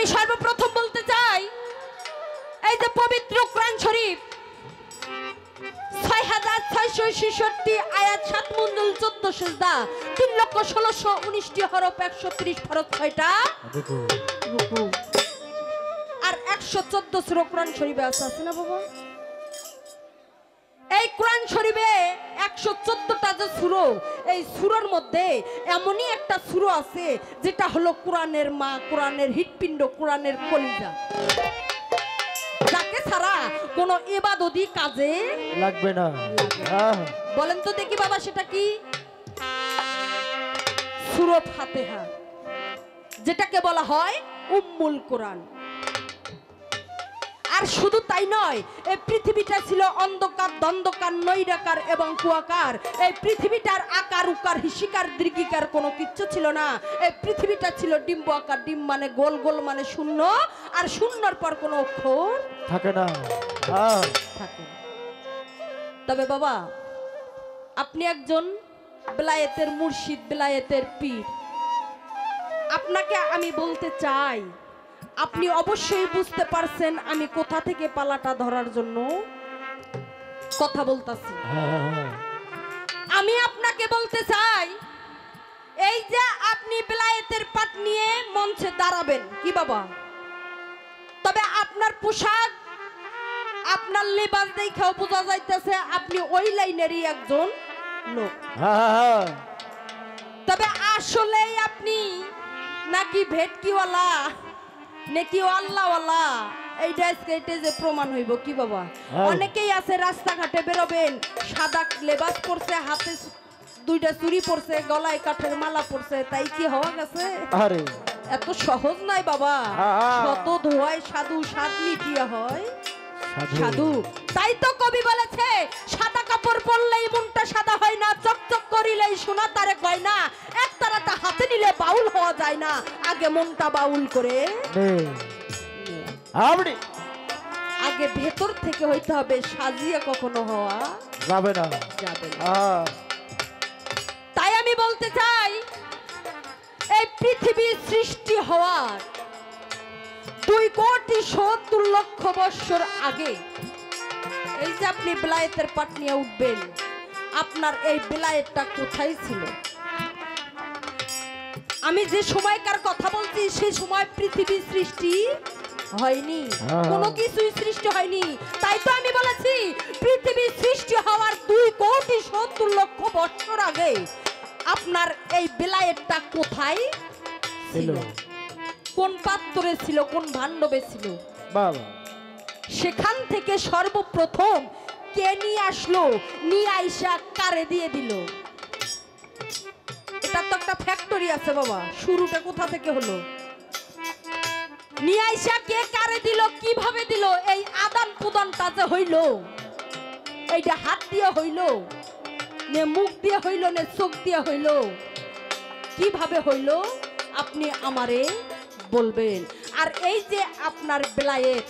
আমি সর্বপ্রথম বলতে চাই এই যে পবিত্র কোরআন শরীফ 6666 আয়াত 7 মণ্ডল 14 সিজদা 3,16,19টি হরফ 130 ফরজ 6টা রুকু আর 114 সূরা কোরআন শরীফে আছে না বাবা? এই কোরআন শরীফে 114টা যে সূরা, এই সূরার মধ্যে এমনই একটা সূরা আছে যেটা হলো কোরআনের মা, কোরআনের হৃৎপিণ্ড, কোরআনের কলিজা, যাকে ছাড়া কোনো ইবাদতই কাজে লাগবে না। বলেন তো দেখি বাবা সেটা কি? সূরা ফাতিহা, যেটাকে বলা হয় উম্মুল কোরআন। আর শুধু তাই নয়, এই পৃথিবীটা ছিল অন্ধকার, দ্বন্দ্বকার, নৈরাকার এবং কুয়াকার। এই পৃথিবীটার আকার উকার হিসিকার দীর্ঘিকার কোনো কিচ্ছু ছিল না। এই পৃথিবীটা ছিল ডিম্ব আকার, ডিম মানে গোল, গোল মানে শূন্য, আর শূন্যর পর কোনো অক্ষর থাকে না। থাকে। তবে বাবা, আপনি একজন বেলায়েতের মুর্শিদ, বেলায়েতের পীর। আপনাকে আমি বলতে চাই, আপনি অবশ্যই বুঝতে পারছেন আমি কোথা থেকে পালাটা ধরার জন্য কথা বলতাছি। আমি আপনাকে বলতে চাই, এই যে আপনি বেলায়েতের পাঠ নিয়ে মঞ্চে দাঁড়াবেন কি বাবা, তবে আপনার পোশাক, আপনার লেবাস দেখাও বোঝা যাইতেছে আপনি ওই লাইনেরই একজন লোক। তবে আসলেই আপনি নাকি ভেটকিওয়ালা নাকি আল্লাহওয়ালা, এইটা যে প্রমাণ হইব কি বাবা? অনেকেই আছে রাস্তাঘাটে বেরোবেন, সাদা লেবাস পরছে, হাতে 2টা চুড়ি পরছে, গলায় কাঠের মালা পরছে, তাই কি হওয়া গেছে? আরে এত সহজ নাই বাবা। শত ধোয়ায় সাধু, সাত মিটিয়া হয় সাধু। তাই তো কবি বলেছে, সাদা কাপড় পরলেই মনটা সাদা হয় না, চকচক করিলেই সোনা তারে কয় না, এক তারাটা হাতে নিলে বাউল হওয়া যায় না, আগে মনটা বাউল করে আগে ভেতর থেকে হইতে হবে, সাজিয়ে কখনো হওয়া যাবে না, যাবে না। তাই আমি বলতে চাই, এই পৃথিবী সৃষ্টি হওয়ার 2,70,00,000 বছর আগে এই যে আপনি বেলায়েতের পাঠ নিয়ে উঠবেন, আপনার এই বেলায়েতটা কোথায় ছিল? আমি যে সময়কার কথা বলছি সেই সময় পৃথিবী সৃষ্টি হয়নি, কোনো কিছুই সৃষ্টি হয়নি। তাই তো আমি বলেছি, পৃথিবী সৃষ্টি হওয়ার 2,70,00,000 বছর আগে আপনার এই বেলায়েতটা কোথায় ছিল? কোন পাত্রে ছিল, কোন ভাণ্ডবে ছিল? বাবা, সেখান থেকে সর্বপ্রথম কে নিয়ে আসলো, নিয়ে আইসা কারে দিয়ে দিল? এটা তো একটা ফ্যাক্টরি আছে বাবা, শুরুটা কোথা থেকে হলো? নিয়ে আইসা কে কারে দিল, কিভাবে দিল? এই আদান প্রদানটা যে হইল, এইটা হাত দিয়ে হইল নে মুখ দিয়ে হইল নে চোখ দিয়ে হইল, কিভাবে হইল আপনি আমারে বলবেন। আর এই যে আপনার বেলায়েত,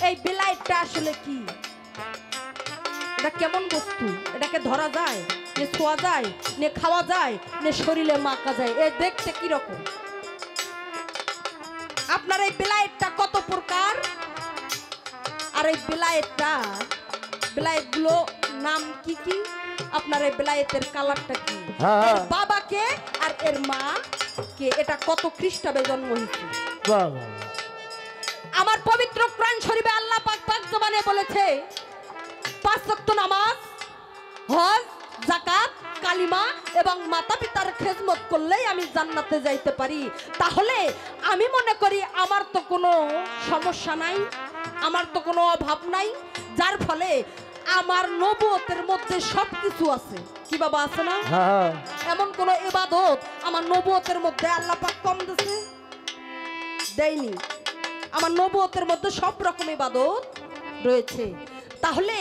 এই বেলায়েতটা আসলে কি? এটা কেমন বস্তু? এটাকে ধরা যায়, নে ছোঁয়া যায়, নে খাওয়া যায়, নে শরীরে মাখা যায়? এ দেখতে কি রকম? আপনার এই বেলায়েতটা কত প্রকার? আর এই বেলায়েতগুলো নাম কি কি? আপনার এই বেলায়েতের কালারটা কি? এর বাবাকে আর এর মা কে? এটা কত খ্রিস্টাব্দে জন্ম হয়েছে? আমার পবিত্র কোরআন শরীফে আল্লাহ পাক পাক জবানে বলেছে, 5 ওয়াক্ত নামাজ, হজ, যাকাত, কালিমা এবং মাতা পিতার খেদমত করলেই আমি জান্নাতে যাইতে পারি। তাহলে আমি মনে করি আমার তো কোনো সমস্যা নাই, আমার তো কোনো অভাব নাই, যার ফলে আমার নবুয়তের মধ্যে সবকিছু আছে। কি বাবা, আছে না? এমন কোন ইবাদত আমার নবুয়তের মধ্যে আল্লাহ পাক কম দিয়েছে? দেয়নি। আমার নবুয়তের মধ্যে সব রকম ইবাদত রয়েছে। তাহলে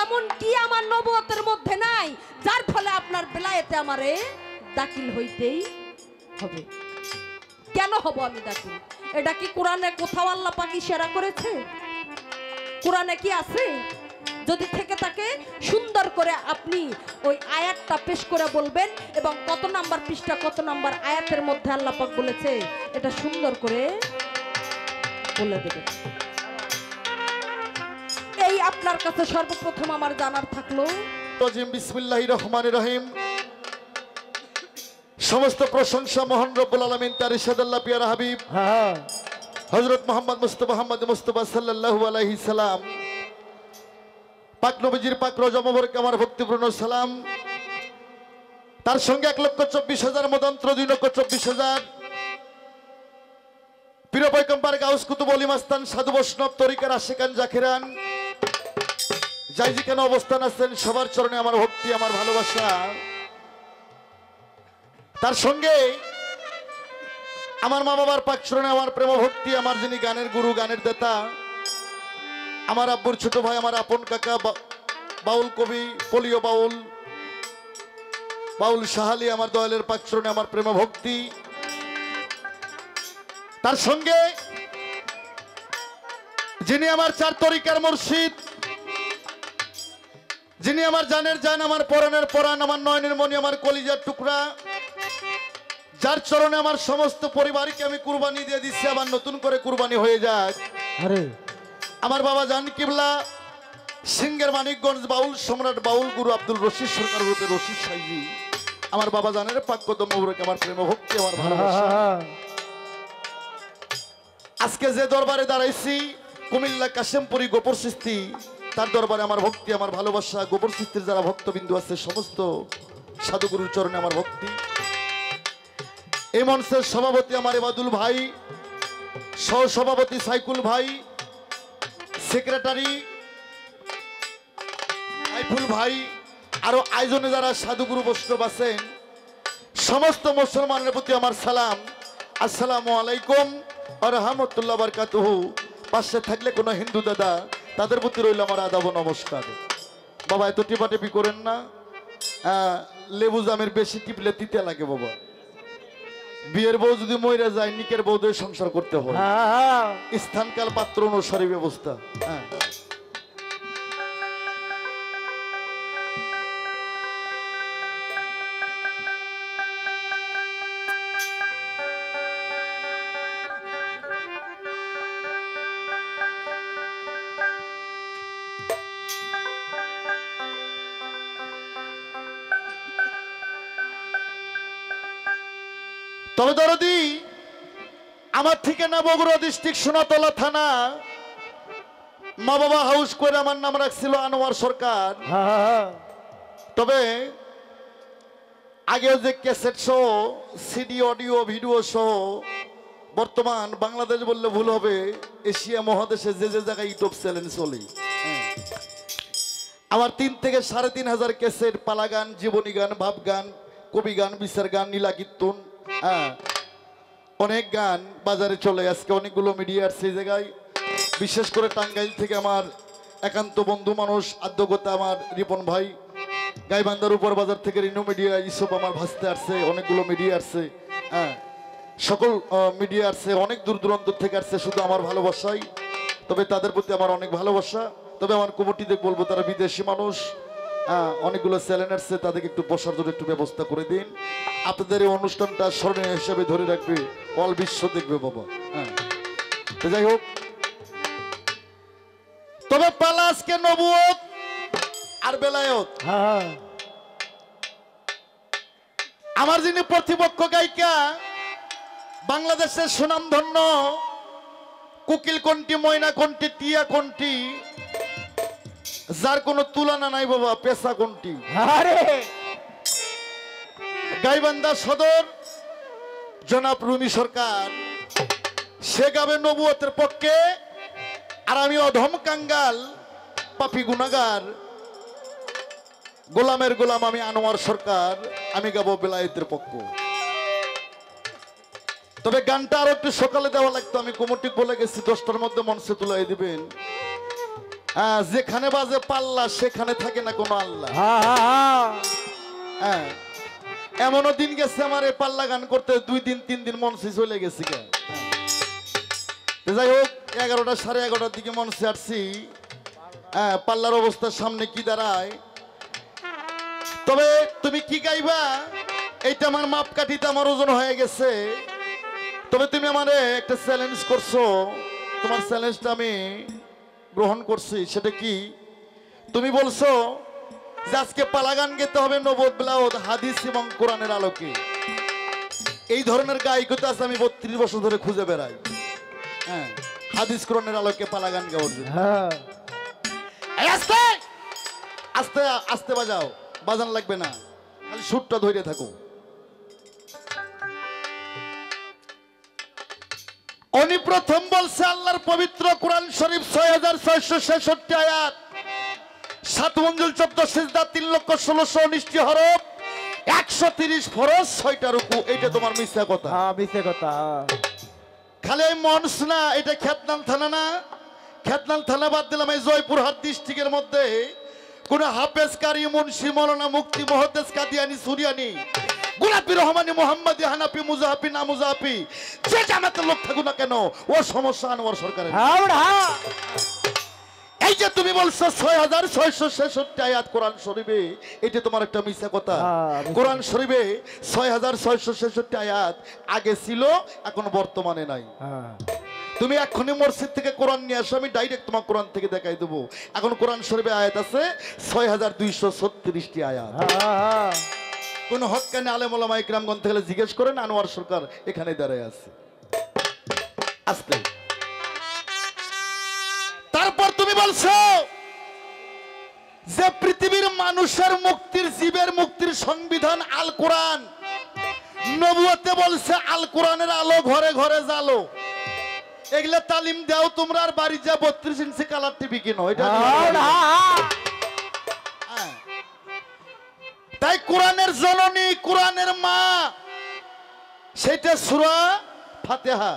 এমন কি আমার নবুয়তের মধ্যে নাই যার ফলে আপনার বেলায়েতে আমারে দাখিল হইতেই হবে? কেন হব আমি দাখিল? এটা কি কোরআনে কোথাও আল্লাহ পাক ইশারা করেছে? কোরআনে কি আছে? যদি থেকে থাকে সুন্দর করে আপনি ওই আয়াতটা পেশ করে বলবেন, এবং কত নাম্বার পৃষ্ঠা, কত নাম্বার আয়াতের মধ্যে আল্লাহ পাক বলেছে এটা সুন্দর করে বলে দেবেন। এই আপনার কাছে সর্বপ্রথম আমার জানার থাকলো। বিসমিল্লাহির রহমানির রহিম। সমস্ত প্রশংসা মহান রব্বুল আলামিন তার ইরশাদাল্লাহ পিয়ারা হাবিব হযরত মুহাম্মদ মুস্তাফা সাল্লাল্লাহু আলাইহি সাল্লাম পাক নবীজির পাক রোজা মোবারক আমার ভক্তিপূর্ণ সালাম। তার সঙ্গে 1,24,000 মদন্ত্র 2,24,000 প্রিয় পয়গম্বর গাউস কুতুব ওলি মাস্তান সাধু বৈষ্ণব তরিকার আশিকান জাকিরান যাই যেখানে অবস্থান আছেন সবার চরণে আমার ভক্তি আমার ভালোবাসা। তার সঙ্গে আমার মা বাবার পাক চরণে আমার প্রেম ভক্তি, আমার যিনি গানের গুরু গানের দাতা আমার আব্বুর ছোট ভাই আমার আপন কাকা বাউল কবি পলিও বাউল সাহালি আমার দয়ালের পাক চরণে আমার প্রেম ভক্তি। তার সঙ্গে যিনি আমার চার তরিকার মুর্শিদ, যিনি আমার জানের জান আমার পরাণের পরাণ আমার নয়নের মণি আমার কলিজার টুকরা, যার চরণে আমার সমস্ত পরিবারকে আমি কুরবানি দিয়ে দিচ্ছি, আবার নতুন করে কুরবানি হয়ে যাক। আমার বাবা জান কিবলা সিংহের মানিকগঞ্জ বাউল সম্রাট বাউল গুরু আব্দুল রশিদ সরকার রূপে রশিদ সাইজি আমার বাবা জানের পাক কদম মোবারকে আমার প্রেম ভক্তি আমার ভালোবাসা। আজকে যে দরবারে দাঁড়াইছি কুমিল্লা কাশেমপুরি গোপর সৃষ্টি, তার দরবারে আমার ভক্তি আমার ভালোবাসা। গোপর সৃষ্টির যারা ভক্তবিন্দু আছে সমস্ত সাধুগুরুর চরণে আমার ভক্তি। এই মঞ্চের সভাপতি আমার এবাদুল ভাই, সহসভাপতি সাইকুল ভাই, সেক্রেটারি আইফুল ভাই, আরো আয়োজনে যারা সাধুগুরু বৈষ্ণব আছেন সমস্ত মুসলমানের প্রতি আমার সালাম। আসসালামু আলাইকুম ওয়া রাহমাতুল্লাহি ওয়া বারাকাতুহু। পাশে থাকলে কোনো হিন্দু দাদা তাদের প্রতি রইল আমার আদাব নমস্কার। বাবা এত টিপাটিপি করেন না, লেবু জামের বেশি টিপলে তিতে লাগে বাবা। বিয়ের বউ যদি মইরা যায় নিকের বউ দিয়ে সংসার করতে হয়, স্থানকাল পাত্র অনুসারী ব্যবস্থা। তবে দরদি আমার ঠিকানা বগুড়া ডিস্ট্রিক্ট সোনাতলা থানা, মা বাবা হাউস করে আমার নাম রাখছিল আনোয়ার সরকার। তবে আগে যে cassette show CD audio video show বর্তমান বাংলাদেশ বললে ভুল হবে, এশিয়া মহাদেশে যে যে জায়গায় ইউটিউব চ্যানেল চলে আমার 3 থেকে 3,500 ক্যাসেট, পালা গান, জীবনী গান, ভাব গান, কবি গান, বিচার গান, নীলা কীর্তন, অনেক গান বাজারে চলে। আজকে অনেকগুলো মিডিয়া আসছে এই জায়গায়, বিশেষ করে টাঙ্গাইল থেকে আমার একান্ত বন্ধু মানুষ আদ্যগতা আমার রিপন ভাই, গাইবান্ধার উপর বাজার থেকে রিনো মিডিয়া ইসব আমার ভাসতে আসছে, অনেকগুলো মিডিয়া আসছে, সকল মিডিয়া আসছে, অনেক দূর দূরান্ত থেকে আসছে শুধু আমার ভালোবাসাই। তবে তাদের প্রতি আমার অনেক ভালোবাসা। তবে আমার কমিটিতে বলবো তারা বিদেশি মানুষ, অনেকগুলো চ্যানেল আসছে, তাদেরকে একটু বসার জন্য একটু ব্যবস্থা করে দিন। আপনাদের এই অনুষ্ঠানটা স্মরণীয় হিসাবে ধরে রাখবে, অল বিশ্ব দেখবে বাবা। তো যাই হোক, তবে পালা আজকে নবুয়ত আর বেলায়েত। আমার যিনি প্রতিপক্ষ গায়িকা বাংলাদেশের সুনামধন্য কোকিল কণ্ঠী, ময়না কণ্ঠী, টিয়া কণ্ঠী, যার কোনো তুলনা নাই বাবা, পেশা কণ্ঠী, গাইবান্ধা সদর জনাব রুমি সরকার, সে গাবে নবুয়তের পক্ষে। আর আমি অধম কাঙ্গাল পাপি গুনাগার গোলামের গোলাম আমি আনোয়ার সরকার, আমি গাবো বেলায়েতের পক্ষ। তবে গানটা আরো একটু সকালে দেওয়া লাগতো, আমি কমিটি বলে গেছি 10টার মধ্যে মঞ্চে তুলাই দিবেন। যেখানে বাজে পাল্লা সেখানে থাকে না কোনো আল্লাহ। এমনও দিন গেছে আমার এই পাল্লা গান করতে 2 দিন 3 দিন মঞ্চে চলে গেছি। যাই হোক, 11টা 11:30 দিকে মঞ্চে আসছি, পাল্লার অবস্থার সামনে কি দাঁড়ায়। তবে তুমি কি গাইবা এইটা আমার মাপকাঠিতে আমার ওজন হয়ে গেছে। তবে তুমি আমারে একটা চ্যালেঞ্জ করছো, তোমার চ্যালেঞ্জটা আমি গ্রহণ করছি। সেটা কি? তুমি বলছো যে আজকে পালা গান গেতে হবে নবদ ব্লাউদ হাদিস এবং কোরআনের আলোকে। এই ধরনের গায়িকতা আছে আমি 32 বছর ধরে খুঁজে বেড়াই। হ্যাঁ, হাদিস কোরআনের আলোকে পালা গান গাওয়ার জন্য। হ্যাঁ এই আস্তে আস্তে আস্তে বাজাও, বাজান লাগবে না, খালি সুরটা ধরে থাকো। উনি প্রথম বলছে আল্লাহর পবিত্র কোরআন শরীফ 6666 আয়াত, 7 মঞ্জুল 14 সিজদা 3,16,19 হরফ, 130 ফরজ 6টা রুকু। এটা তোমার মিথ্যা কথা। হ্যাঁ মিছে কথা। খালি এই মনস না, এটা খেতনাল থানা না। খেতনাল থানা বাদ দিলাম, এই জয়পুরহাট ডিস্ট্রিক্টের মধ্যে কোন হাফেজ কারি মুন্সি মৌলানা মুফতি মুহাদ্দিস কাদিয়ানি সুরিয়ানি গোলাপি রহমানি মোহাম্মদী হানাফি মুজাহাফি না মুজাহাফি যে জামাতের লোক থাকুক না কেন, ও সমস্যা আনোয়ার সরকারের। হ্যাঁ হ্যাঁ এই যে তুমি বলছো 6666 আয়াত কোরআন শরীফে, এটা তোমার একটা মিথ্যা কথা। কোরআন শরীফে 6666 আয়াত আগে ছিল, এখন বর্তমানে নাই। হ্যাঁ তুমি এখনই মসজিদ থেকে কোরআন নিয়ে আসো, আমি ডাইরেক্ট তোমার কোরআন থেকে দেখাই দেবো। এখন কোরআন শরীফে আয়াত আছে 6236টি আয়াত। হ্যাঁ কোন হক্কানি আলেম ওলামা ইকরামগণ থেকে জিজ্ঞেস করেন, আনোয়ার সরকার এখানে দাঁড়ায় আছে। আস্তে তারপর তুমি বলছো যে পৃথিবীর মানুষের মুক্তির, জীবের মুক্তির সংবিধান আল কোরআন। নবুয়তে বলছে আল কোরআনের আলো ঘরে ঘরে জ্বালো। এগুলা তালিম দাও তোমরা, আর বাড়ি যা 32 ইঞ্চি কালার টিভি কিনো। এটা হ্যাঁ। তাই কোরআনের জননী, কোরআনের মা, সেটা সূরা ফাতিহা।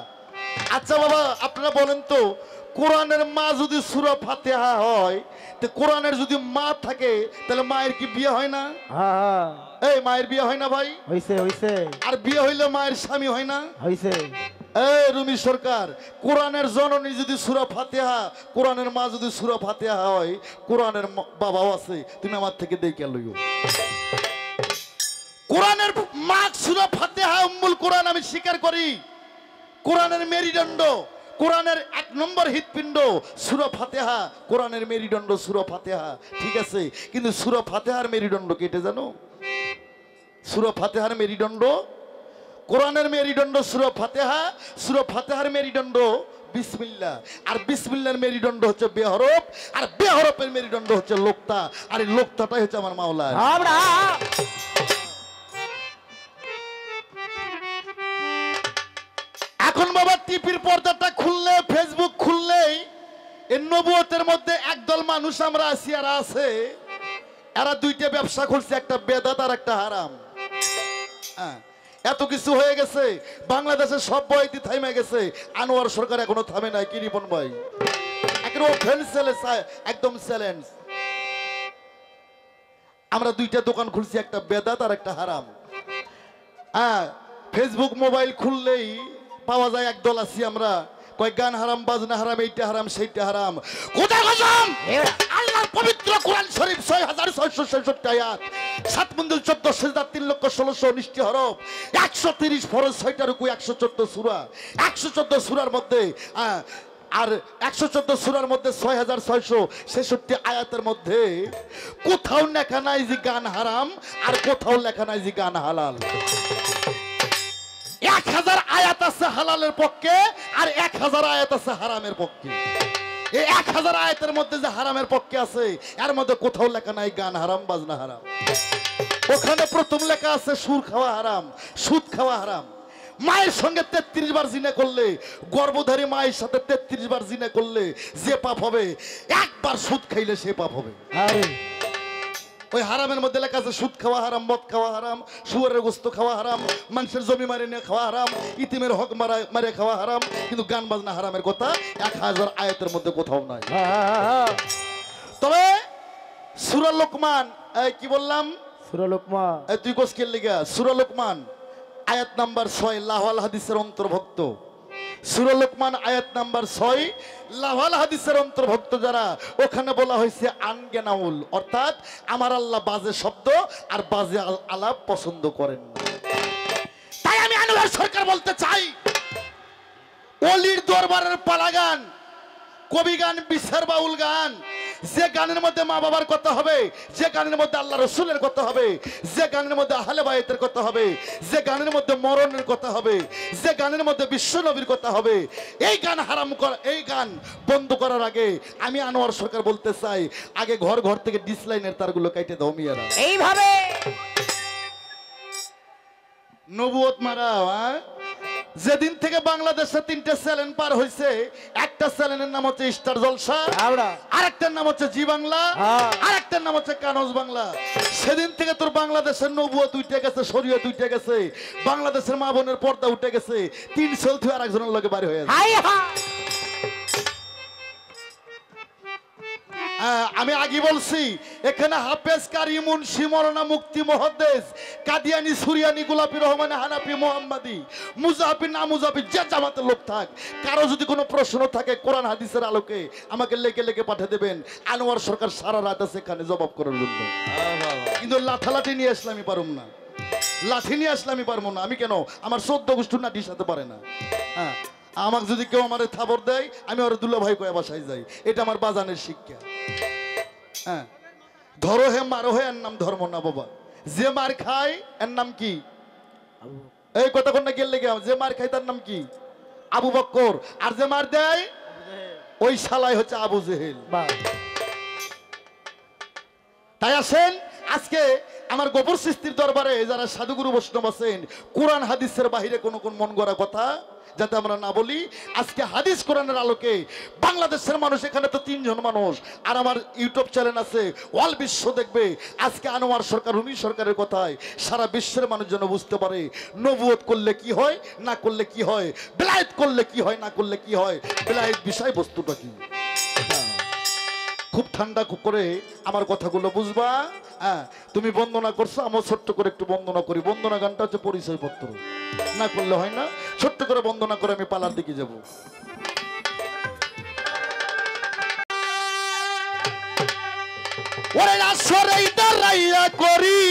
আচ্ছা বাবা, আপনারা বলেন তো, কোরআনের মা যদি সূরা ফাতিহা হয়, তো কোরআনের যদি মা থাকে, তাহলে মায়ের কি বিয়ে হয় না? হ্যাঁ এই মায়ের বিয়ে হয় না ভাই? হইছে হইছে আর বিয়ে হইলে মায়ের স্বামী হয় না? হইছে। এই রুমি সরকার, কোরআনের জননী যদি সূরা ফাতিহা, কোরআনের মা যদি সূরা ফাতিহা হয়, কোরআনের বাবাও আছে, তুমি আমার থেকে দেখে লইও। কোরআনের মা সূরা ফাতিহা উম্মুল কোরআন, আমি স্বীকার করি। কোরআনের মেরুদণ্ড, কোরআনের 1 নম্বর হৃৎপিণ্ড সূরা ফাতিহা, কোরআনের মেরুদণ্ড সূরা ফাতিহা, ঠিক আছে। কিন্তু সূরা ফাতিহার মেরুদণ্ড কেটে জানো? সূরা ফাতিহার মেরুদণ্ড, কোরআনের মেরুদণ্ড সূরা ফাতিহা, সূরা ফাতিহার মেরুদণ্ড বিসমিল্লাহ, আর বিসমিল্লাহর মেরুদণ্ড হচ্ছে বেহরফ, আর বেহরফের মেরুদণ্ড হচ্ছে লোকতা, আর এই লোকতাটাই হচ্ছে আমার মাওলা। এখন বাবা টিভির পর্দাটা খুললে, ফেসবুক খুললেই এই নবুয়তের মধ্যে একদল মানুষ আমরা আছি, আর আছে এরা দুইটা ব্যবসা খুলছে, একটা বেদাত আর একটা হারাম। হ্যাঁ, এত কিছু হয়ে গেছে, বাংলাদেশের সব বইতে থামে গেছে, আনোয়ার সরকার এখনো থামে নাই। কি রিপন ভাই, একদম চ্যালেঞ্জ। আমরা দুইটা দোকান খুলছি, একটা বেদাত আর একটা হারাম। হ্যাঁ, ফেসবুক মোবাইল খুললেই পাওয়া যায় একদল আছি আমরা, কয় গান হারাম, বাজনা হারাম, এইটা হারাম, সেইটা হারাম। কোথায় গজম? আল্লাহর পবিত্র কোরআন শরীফ 6666 আয়াত, 7 মঞ্জুল 14 সিজদা 3,16,19 হরফ, 130 ফরজ 6টা রুকু, 114 সূরা। 114 সূরার মধ্যে আর 114 সূরার মধ্যে 6666 আয়াতের মধ্যে কোথাও লেখা নাই যে গান হারাম, আর কোথাও লেখা নাই যে গান হালাল। 1000 আয়াত আছে হালালের পক্ষে, আর 1000 আয়াত আছে হারামের পক্ষে। এই 1000 আয়াতের মধ্যে যে হারামের পক্ষে আছে, এর মধ্যে কোথাও লেখা নাই গান হারাম, বাজনা হারাম। ওখানে প্রথম লেখা আছে সুর খাওয়া হারাম, সুদ খাওয়া হারাম। মায়ের সঙ্গে 33 বার জিনা করলে, গর্ভধারী মায়ের সাথে 33 বার জিনা করলে যে পাপ হবে, একবার সুদ খাইলে সে পাপ হবে। ওই হারামের মধ্যে লেখা আছে সুদ খাওয়া হারাম, মদ খাওয়া হারাম, শুয়োরের গোস্ত খাওয়া হারাম, মানুষের জমি মারে নিয়ে খাওয়া হারাম, ইতিমের হক মারে খাওয়া হারাম। কিন্তু গান বাজনা হারামের কথা 1000 আয়াতের মধ্যে কোথাও নাই। তবে সূরা লোকমান, কি বললাম? সূরা লোকমান। তুই কোসকের লিগা সূরা লোকমান আয়াত নাম্বার 6 লাহওয়াল হাদিসের অন্তর্ভুক্ত। সূরা লোকমান আয়াত নাম্বার 6 লাহওয়াল হাদিসের অন্তর্ভুক্ত যারা, ওখানে বলা হয়েছে আনগেনাউল, অর্থাৎ আমার আল্লাহ বাজে শব্দ আর বাজে আলাপ পছন্দ করেন না। তাই আমি আনোয়ার সরকার বলতে চাই, অলির দরবারের পালা গান, কবি গান, বিচার বাউল গান, যে গানের মধ্যে মা বাবার কথা হবে, যে গানের মধ্যে আল্লাহ রসুলের কথা হবে, যে গানের মধ্যে আহলে বায়তের কথা হবে, যে গানের মধ্যে মরণের কথা হবে, যে গানের মধ্যে বিশ্ব নবীর কথা হবে, এই গান হারাম করা, এই গান বন্ধ করার আগে আমি আনোয়ার সরকার বলতে চাই, আগে ঘর ঘর থেকে ডিসলাইনের তারগুলো কাইটে দাও মিয়ারা। এইভাবে নবুয়ত মারা। যেদিন থেকে বাংলাদেশে 3টে চ্যানেল পার হয়েছে, একটা চ্যানেলের নাম হচ্ছে স্টার জলসা, আরেকটার নাম হচ্ছে জি বাংলা, আরেকটার নাম হচ্ছে কানজ বাংলা। সেদিন থেকে তোর বাংলাদেশের নবুয়ত উঠে গেছে, শরীয়ত উঠে গেছে, বাংলাদেশের মা বোনের পর্দা উঠে গেছে, 3 সেল থেকে আরেকজনের লগে বাড়ি হয়ে গেছে। আমি আগে বলছি, এখানে হাফেজ, কারি, মুন্সি, মৌলানা, মুফতি, মুহাদ্দিস, কাদিয়ানি, সুরিয়ানি, গোলাপি, রহমানি, হানাফি, মুহাম্মাদি, মুজাহিদ, না মুজাহিদ, যে জামাতের লোক থাক, কারো যদি কোনো প্রশ্ন থাকে কোরআন হাদিসের আলোকে আমাকে লেখে লেখে পাঠিয়ে দেবেন। আনোয়ার সরকার সারা রাত আছে এখানে জবাব করার জন্য। কিন্তু লাঠালাঠি নিয়ে আসলে আমি পারব না, লাঠি নিয়ে আসলে আমি পারবো না। আমি কেন, আমার 14 গোষ্ঠী নাটি সাথে পারে না। হ্যাঁ, আমাকে যদি কেউ আমার থাবর দেয়, আমি ওর দুলা ভাই কয়ে বাসায় যাই। এটা আমার বাজানের শিক্ষা। হ্যাঁ, ধরো হে মারো হে, এর নাম ধর্ম না বাবা। যে মার খায় এর নাম কি? এই কথা কোন গেল লেগে, যে মার খায় তার নাম কি? আবু বক্কর। আর যে মার দেয় ওই শালাই হচ্ছে আবু জেহেল। তাই আসেন আজকে আমার গোবর সৃষ্টির দরবারে যারা সাধুগুরু বৈষ্ণব আছেন, কোরআন হাদিসের বাহিরে কোন কোন মন গড়া কথা যাতে আমরা না বলি। আজকে হাদিস কোরআনের আলোকে বাংলাদেশের মানুষ, এখানে তো 3 জন মানুষ, আর আমার ইউটিউব চ্যানেল আছে, অল বিশ্ব দেখবে। আজকে আনোয়ার সরকার, উনি সরকারের কথায় সারা বিশ্বের মানুষ যেন বুঝতে পারে নবুয়ত করলে কি হয়, না করলে কি হয়, বেলায়েত করলে কি হয়, না করলে কি হয়, বেলায়েত বিষয়বস্তুটা কি। খুব ঠান্ডা করে আমার কথাগুলো বুঝবা। হ্যাঁ, তুমি বন্দনা করছো, আমার ছোট্ট করে একটু বন্দনা করি। বন্দনা গানটা হচ্ছে পরিচয়পত্র, না করলে হয় না। ছোট্ট করে বন্দনা করে আমি পালার দিকে যাব। ওরে আসরে দাঁড়াইয়া করি,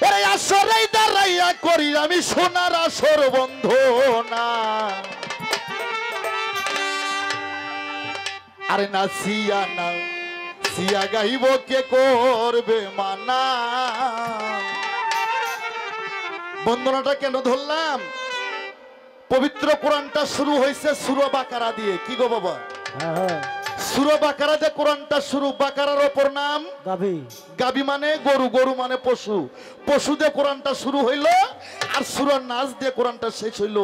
ওরে আসরে দাঁড়াইয়া করি আমি সোনার আসর বন্ধনা। আরে না সিয়া না সিয়া গাইব কে করবে মানা। বন্দনাটা কেন ধরলাম? পবিত্র কোরআনটা শুরু হয়েছে সূরা বাকারা দিয়ে। কি গো বাবা? সূরা বাকারা দিয়ে কোরআনটা শুরু। বাকারার অপর নাম গাবি। গাবি মানে গরু, গরু মানে পশু। পশু দিয়ে কোরআনটা শুরু হইল, আর সূরা নাস দিয়ে কোরআনটা শেষ হইল।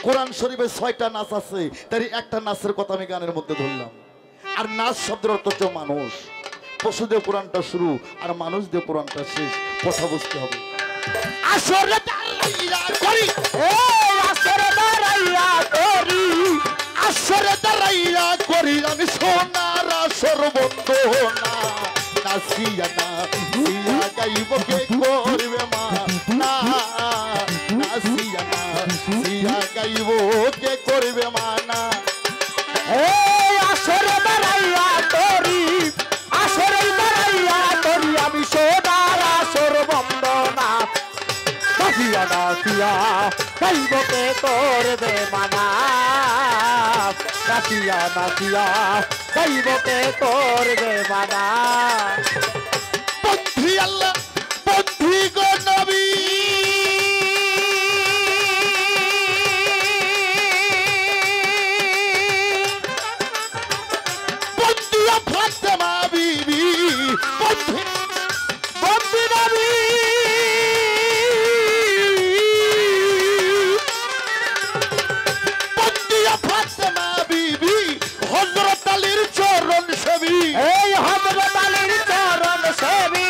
কোরআন শরীফে 6টা নাচ আছে, তাই একটা নাচের কথা আমি গানের মধ্যে ধরলাম। আর নাচ শব্দের অর্থ হচ্ছে মানুষ। পশু দিয়ে কোরআনটা শুরু, আর মানুষ দিয়ে কোরআনটা শেষ। কথা বুঝতে হবে। আসরে দাঁড়াইয়া করি, আসরে দাঁড়াইয়া করি, আসরে দাঁড়াইয়া করি আমি সোনার আসর বন্ধনা। নাসিয়া না সিয়া গাইব কে করবে মা না, নাসিয়া না সিয়া গাইব কে করবে মানা। আসরে দাঁড়াইয়া করি, আসরে দাঁড়াইয়া করি আমি সোনার আসর বন্দনা। নাসিয়া নাসিয়া গাইব কে করবে মানা, নাসিয়া নাসিয়া গাইব কে করবে মানা। পন্থী আল্লাহ, পন্থী গো নবী, পন্থী ফাতেমা বিবি, পন্থী পন্থী নবী, পন্থী ফাতেমা বিবি, হযরত আলীর চরণ সেবী। এই হযরত আলীর চরণ সেবী,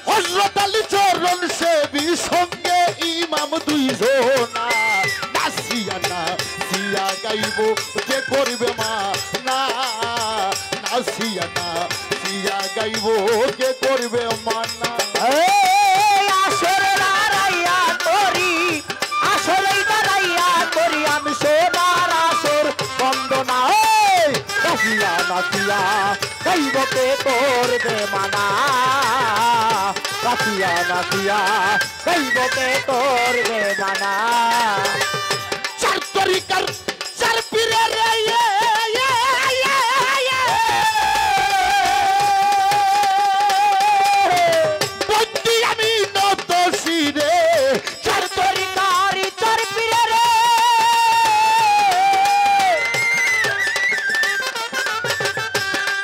হযরত আলী চরণ সেবী, সঙ্গে ইমাম 2 জনা। নাসিয়া না সিয়া গাইব কে করবে মা না, নাসিয়া না সিয়া গাইব কে করবে মানা। আসরে দাঁড়াইয়া করি, আসরে দাঁড়াইয়া করি আমি সোনার আসর বন্দনা। নাসিয়া নাসিয়া গাইব কে করবে মানা, নাচিয়া নাচিয়া গাইব কে করবে মানা চার তরিকার চার পীরে রে বন্দি আমি নত শিরে চার তরিকার চার পীরে রে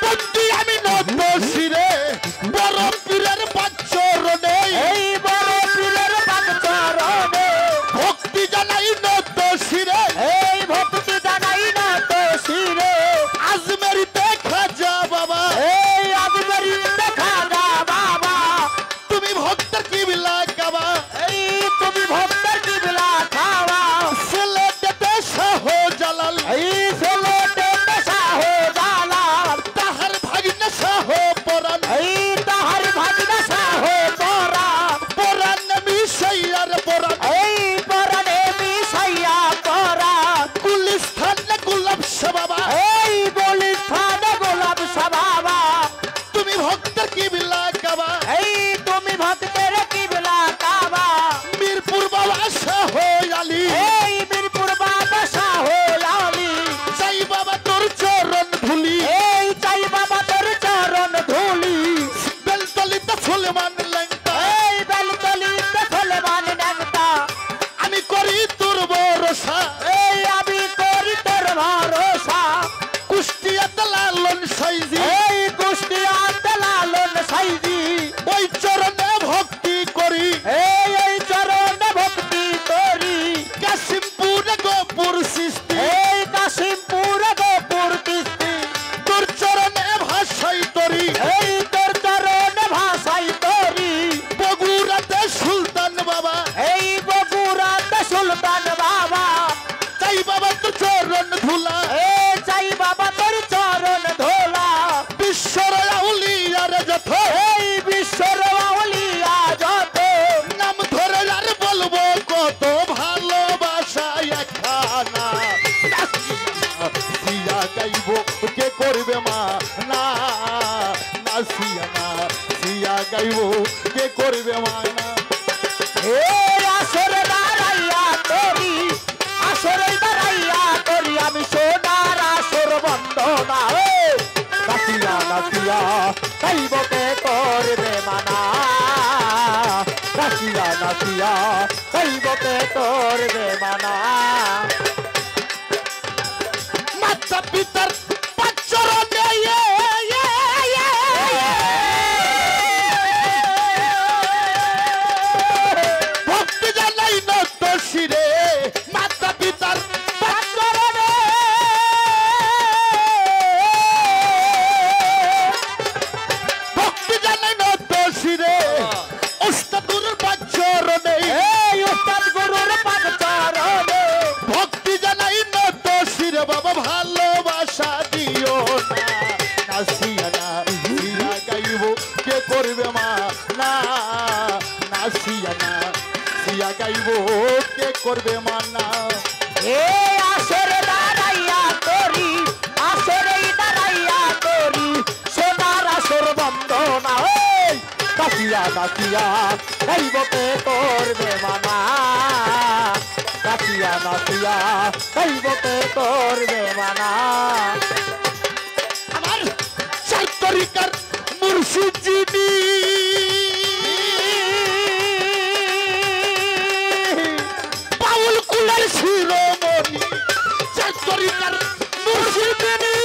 বন্দি আমি নত শিরে বড় পীরের বাচ্চরণে এই বড় পীরের বাগচরণে ভক্তি জানাই নত শিরে এই ভক্তি জানাই না তো শিরে আজমেরিতে খাজা বাবা এই আজমেরি দেখা যা বাবা তুমি ভক্তের কিবলা কাবা এই তুমি ভক্তের কিবলা খাওয়া সিলেটেতে শাহ জালাল এই ছেলেতে পেশা হো জালাল তাহার ভাগিনা শাহ পরাণ এই তাহার ভাগনা সাহো পরা পরাণ মিশাইয়ার পরাণ এই পরাণে মিশাইয়া পরা গুলিস্তান গোলাপ শাহ বাবা এই বলিস থানে গোলাপ সাবাবা তুমি ভক্তের কিবলা কাবা এই তুমি ভক্তের কিবলা কাবা মিরপুর বাবা শাহ আলী এই মিরপুর বাবা সাহো লালি সাই বাবা তোর চরণ ধুলি এই চাই বাবা তোর চরণ ধুলি বেলতলিতে সুলেমান লেঙ্কা এই বেলতলিতে ফলবান ডাকতা আমি করি তোর ভরসা এই আমি করি তোর ভরসা কুষ্টিয়াতে লালন সাইজি এই কুষ্টিয়াতে লালন সাইজি ওই চরণে ভক্তি করি এই চরণে ভক্তি করি কাশিমপুরে গোপুর সৃষ্টি এই কাশিমপুর গোপুর তিস্তি তোর চরণে ভাষাই তরি এই তোর চরণে ভাষাই তরি বগুড়াতে সুলতান বাবা এই বগুড়াতে সুলতান বাবা চাই বাবা তোর চরণ ধুলা এই চাই বাবা তোর চরণ ধোলা বিশ্বর আউলিয়ার যথ এই বিশ্বর আউলিয়া যত নাম ধরে আর বলবো কত ভালোবাসা একখানা সিয়া গাইব কে করবে মা না নাসিয়া না সিয়া গাইব কে করবে মা না এই আসরে দাঁড়াইয়া তোরি আসরে দাঁড়াইয়া তোরি আমি সোনার আসর বন্দনা নাচিয়া নাচিয়া গাইব কে করবে মানা নাচিয়া নাচিয়া গাইব কে করবে মানা মাতা পিতার পাচরণে ভক্তি জানাই নত শিরে মাতা পিতার পাচরণে ভক্তি জানাই নত শিরে উস্তাদুর পাচরণে এই উস্তাদ গুরুর পাদ চরণে ভক্তি জানাই নত শিরে বাবা ভালোবাসা দিও না নাসিয়া না সিয়া গাইব কে করবে মা না নাসিয়া না সিয়া গাইব কে করবে মা না এই আসরে দাঁড়াইয়া তোরি আসরে দাঁড়াইয়া তোরি সোনার আসর বন্দনা এই নাচিয়া নাচিয়া গাইব কে করবে মানা নাচিয়া নাচিয়া গাইব কে করবে মানা আমার চার তরিকার মুর্শিদ জিনি বাউল কুলের শিরোমণি চার তরিকার মুর্শিদ জিনি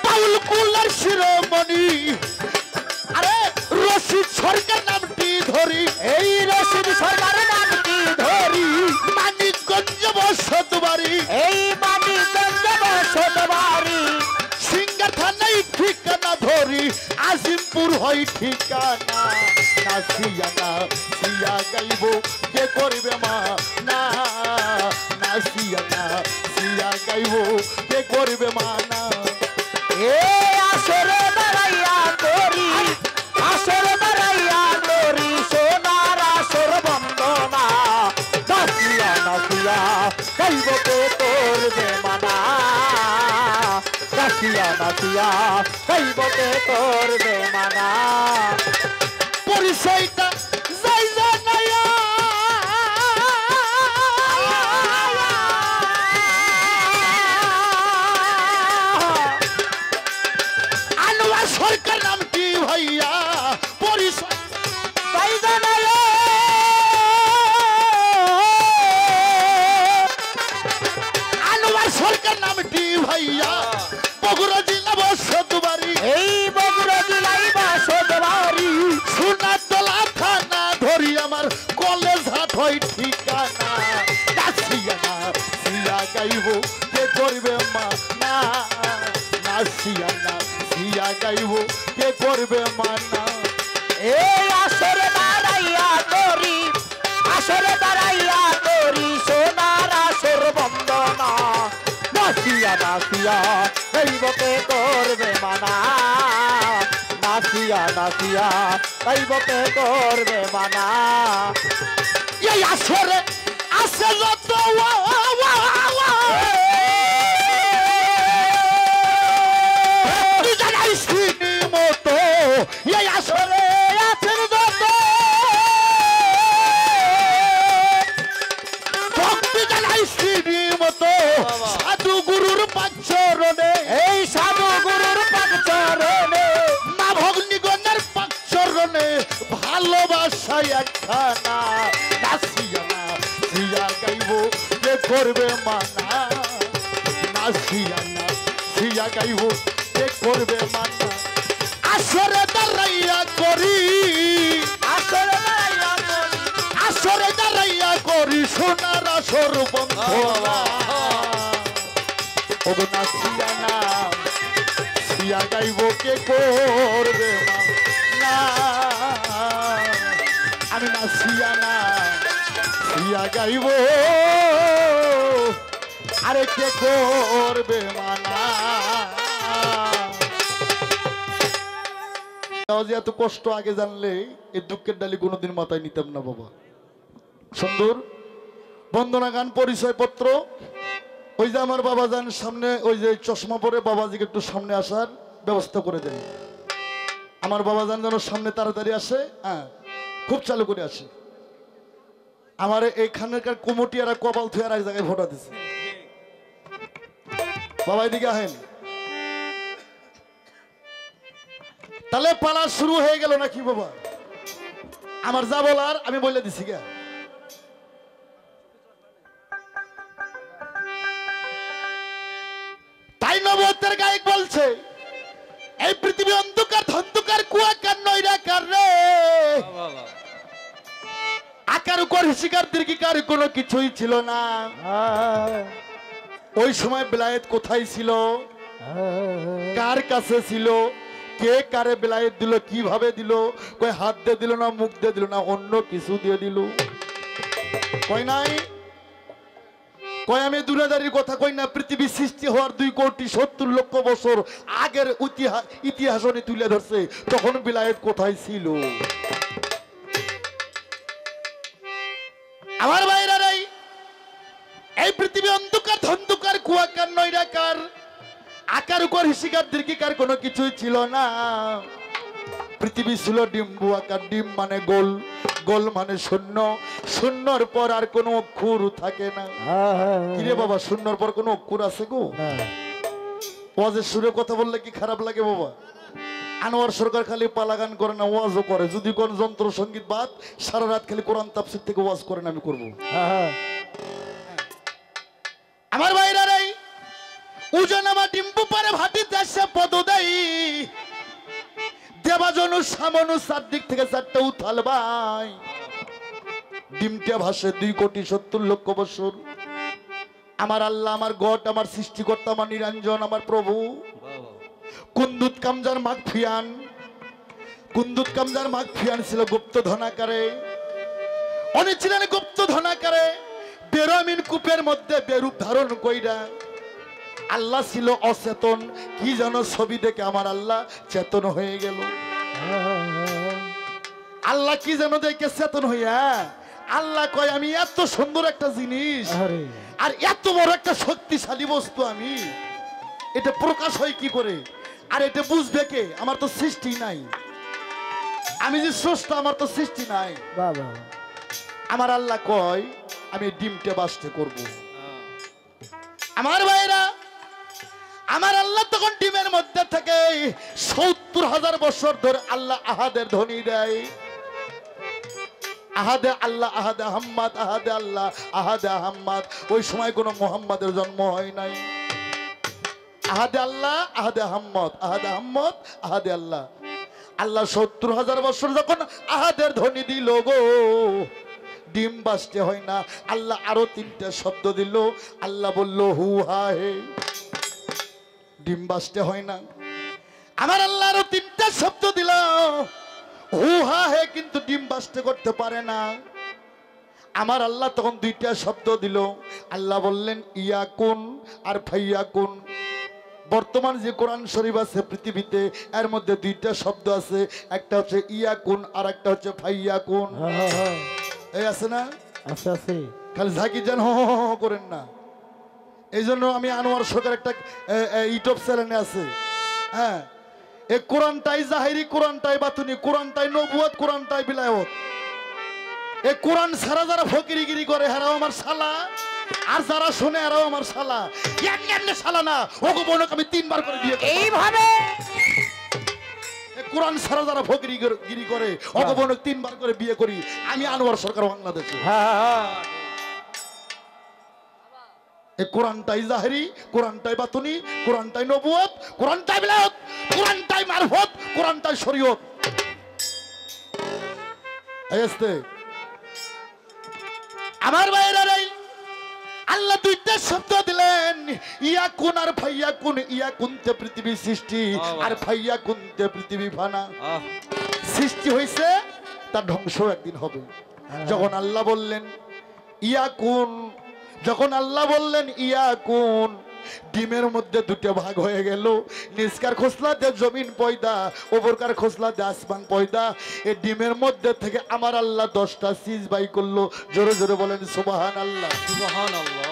বাউল কুলের শিরোমণি আরে রশিদ সরকার নামটি ধরি এই রশিদ সরকার নামটি ধরি মানিকগঞ্জ বসত বাড়ি এই মানিকগঞ্জ বসত বাড়ি সিঙ্গা থানায় ঠিকানা ধরি আজিমপুর হয় ঠিকানা নাসিয়া না সিয়া গাইব কে করবে মা না নাসিয়া না সিয়া গাইব কে করবে মা না এই আসরে দাঁড়াইয়া তোরি আসরে দাঁড়াইয়া তোরি সোনার আসর বন্দনা নাচিয়া নাচিয়া গাইব কে করবে মানা নাচিয়া নাচিয়া গাইবতে করবে মানা পরিচয়টা যাই জানাইয়া আনোয়ার সরকার নাম কি ভাইয়া পরিচয় যাই জানাইয়া আনোয়ার সরকার নামটি ভাইয়া বগুড়া জেলা বসতবাড়ি এই বগুড়া জেলায় বাসবাড়ি সোনাতলা থানা ধরি আমার কলেজ হাট হয় ঠিকানা নাচিয়া নাচিয়া গাইব কে করবে মা না নাচিয়া নাচিয়া গাইব কে করবে মা না এই আসরে দাঁড়াইয়া করি আসরে দাঁড়াইয়া করি সোনার আসর বন্দনা নাচিয়া নাচিয়া গাইবতে করবে মানা নাচিয়া নাচিয়া গাইবতে করবে মানা এই আসরে আসে যত জানাইছি মতো এই আসরে আছেন যত ভক্তি জানাইছি মতো সাধু গুরুর পাঁচরণে এই সাধু গুরুর পাকচরণে মা ভগ্নিগণের পাঁচরণে ভালোবাসা একখানা নাচিয়া নাচিয়া গাইব কে করবে মানা নাচিয়া নাচিয়া গাইব কে করবে মানা আসরে দাঁড়াইয়া করি আসরে দাঁড়াইয়া করি আসরে দাঁড়াইয়া করি সোনার আসর বন্ধনা ওগো নাচিয়া না সিয়া গাইব কে করবে না আমি নাচিয়া না সিয়া গাইব আরে কে করবে মানা এত কষ্ট আগে জানলে এই দুঃখের ডালি কোনোদিন মাথায় নিতাম না বাবা সুন্দর বন্দনা গান পরিচয় পত্র ওই যে আমার বাবা যান সামনে ওই যে চশমা পরে বাবাজিকে একটু সামনে আসার ব্যবস্থা করে দেন আমার বাবা যান যেন সামনে তাড়াতাড়ি আসে হ্যাঁ খুব চালু করে আসে আমার এইখানকার কমিটিরা কপাল থুয়ে আর এক জায়গায় ভোটা দিছে বাবা এদিকে আহেন তাহলে পালা শুরু হয়ে গেল নাকি বাবা আমার যা বলার আমি বলে দিছি গা তাই নবতের গায়ক বলছে এই পৃথিবী অন্ধকার ধন্ধকার কুয়াকার নৈরাকার রে আকার উপর হিসিকার দীর্ঘিকার কোনো কিছুই ছিল না ওই সময় বেলায়েত কোথায় ছিল কার কাছে ছিল কে কারে বেলায়েত দিল কিভাবে দিল কই হাত দিয়ে দিল না মুখ দিয়ে দিল না অন্য কিছু দিয়ে দিল কই নাই কই আমি দুনিয়াদারির কথা কই না পৃথিবী সৃষ্টি হওয়ার 2,70,00,000 বছর আগের ইতিহাস উনি তুলে ধরছে তখন বেলায়েত কোথায় ছিল আমার ভাইরা রে এই পৃথিবী অন্ধকার ধন্ধকার কুয়াকার নৈরাকার আকার উপর হিসিকার দীর্ঘিকার কোনো কিছুই ছিল না পৃথিবী ছিল ডিম্বু আকার ডিম মানে গোল গোল মানে শূন্য শূন্যর পর আর কোনো অক্ষর থাকে না কিরে বাবা শূন্যর পর কোনো অক্ষর আছে গো ওয়াজের সুরে কথা বললে কি খারাপ লাগে বাবা আনোয়ার সরকার খালি পালাগান করে না ওয়াজও করে যদি কোন যন্ত্র সঙ্গীত বাদ সারা রাত খালি কোরআন তাফসীর থেকে ওয়াজ করেন আমি করব আমার ভাইরা রে উজন আমার ডিম্বু পারে ভাটি দেশে পদ দেই দেবাজনু সামনু চারদিক থেকে চারটা উথাল ভাই ডিমটা ভাসে 2,70,00,000 বছর আমার আল্লাহ আমার গড আমার সৃষ্টিকর্তা আমার নিরঞ্জন আমার প্রভু কুন্দুত কামজার মাগফিয়ান ছিল গুপ্ত ধনাকারে উনি ছিলেন গুপ্ত ধনাকারে বেরমিন কূপের মধ্যে বেরূপ ধারণ কইরা আল্লাহ ছিল অচেতন কি যেন ছবি দেখে আমার আল্লাহ চেতন হয়ে গেল আল্লাহ কি যেন দেখে চেতন হইয়া আল্লাহ কয় আমি এত সুন্দর একটা জিনিস আর এত বড় একটা শক্তিশালী বস্তু আমি এটা প্রকাশ হয় কি করে? আর এটা বুঝবে কে? আমার তো সৃষ্টি নাই, আমি যে স্রষ্টা, আমার তো সৃষ্টি নাই। বাবা আমার আল্লাহ কয় আমি ডিমটা বাস্তে করব। আমার ভাইরা, আমার আল্লাহ তখন ডিমের মধ্যে থেকে ৭০,০০০ বছর ধরে আল্লাহ আহাদের ধ্বনি দেয়। আহাদে আল্লাহ, আহাদে আহম্মদ, আহাদে আল্লাহ, আহাদে আহম্মদ। ওই সময় কোনো মোহাম্মদের জন্ম হয় নাই। আহাদে আল্লাহ, আহাদে আহম্মদ, আহাদে আহম্মদ, আহাদে আল্লাহ। আল্লাহ ৭০,০০০ বছর যখন আহাদের ধ্বনি দিল গো, ডিম বাসতে হয় না। আল্লাহ আরো ৩টা শব্দ দিল। আল্লাহ বলল হু হা হে, ডিম বাসতে হয় না। আমার আল্লাহ আরো 3টা শব্দ দিল, হু হা হে, কিন্তু ডিম বাসতে করতে পারে না। আমার আল্লাহ তখন 2টা শব্দ দিল। আল্লাহ বললেন ইয়াকুন আর ফাইয়াকুন। বর্তমান যে কোরআন শরীফ আছে পৃথিবীতে, এর মধ্যে 2টা শব্দ আছে, একটা হচ্ছে ইয়াকুন আর একটা হচ্ছে ফাইয়াকুন। এই আছে না? আচ্ছা আছে। খালি ঝাঁকি যান হো করেন না। এই জন্য আমি আনোয়ার সরকার একটা ইউটিউব চ্যানেলে আছে, হ্যাঁ, এই কোরআনটাই জাহিরি, কোরআনটাই বাতুনি, কোরআনটাই নবুয়ত, কোরআনটাই বিলায়ত। এই কোরআন ছাড়া যারা ফকিরিগিরি করে হেরাও আমার শালা, আর যারা শুনে এরাও আমার শালা। এমনি এমনি শালা না, ওগো বোনকে আমি 3বার করে বিয়ে করি। এইভাবে কোরআন ছাড়া যারা ফকিরিগিরি করে ওগো বোনকে 3বার করে বিয়ে করি আমি আনোয়ার সরকার বাংলাদেশে। এই কোরআনটাই জাহেরি, কোরআনটাই বাতুনি, কোরআনটাই নবুয়ত, কোরআনটাই বিলায়ত, কোরআনটাই মারফত, কোরআনটাই শরীয়ত। আমার বাইরে আল্লাহ 2টা শব্দ দিলেন, ইয়াকুন আর ফাইয়াকুন। ইয়াকুনতে পৃথিবী সৃষ্টি, আর ফাইয়াকুনতে পৃথিবী ফানা। সৃষ্টি হয়েছে, তার ধ্বংস একদিন হবে। যখন আল্লাহ বললেন ইয়াকুন, যখন আল্লাহ বললেন ইয়াকুন, ডিমের মধ্যে 2টা ভাগ হয়ে গেল। নিচকার খোসলা দিয়ে জমিন পয়দা, ওপরকার খোসলা দিয়ে আসমান পয়দা। এই ডিমের মধ্যে থেকে আমার আল্লাহ 10টা চিজ বাই করলো। জোরে জোরে বলেন সুবহানাল্লাহ, সুবহানাল্লাহ।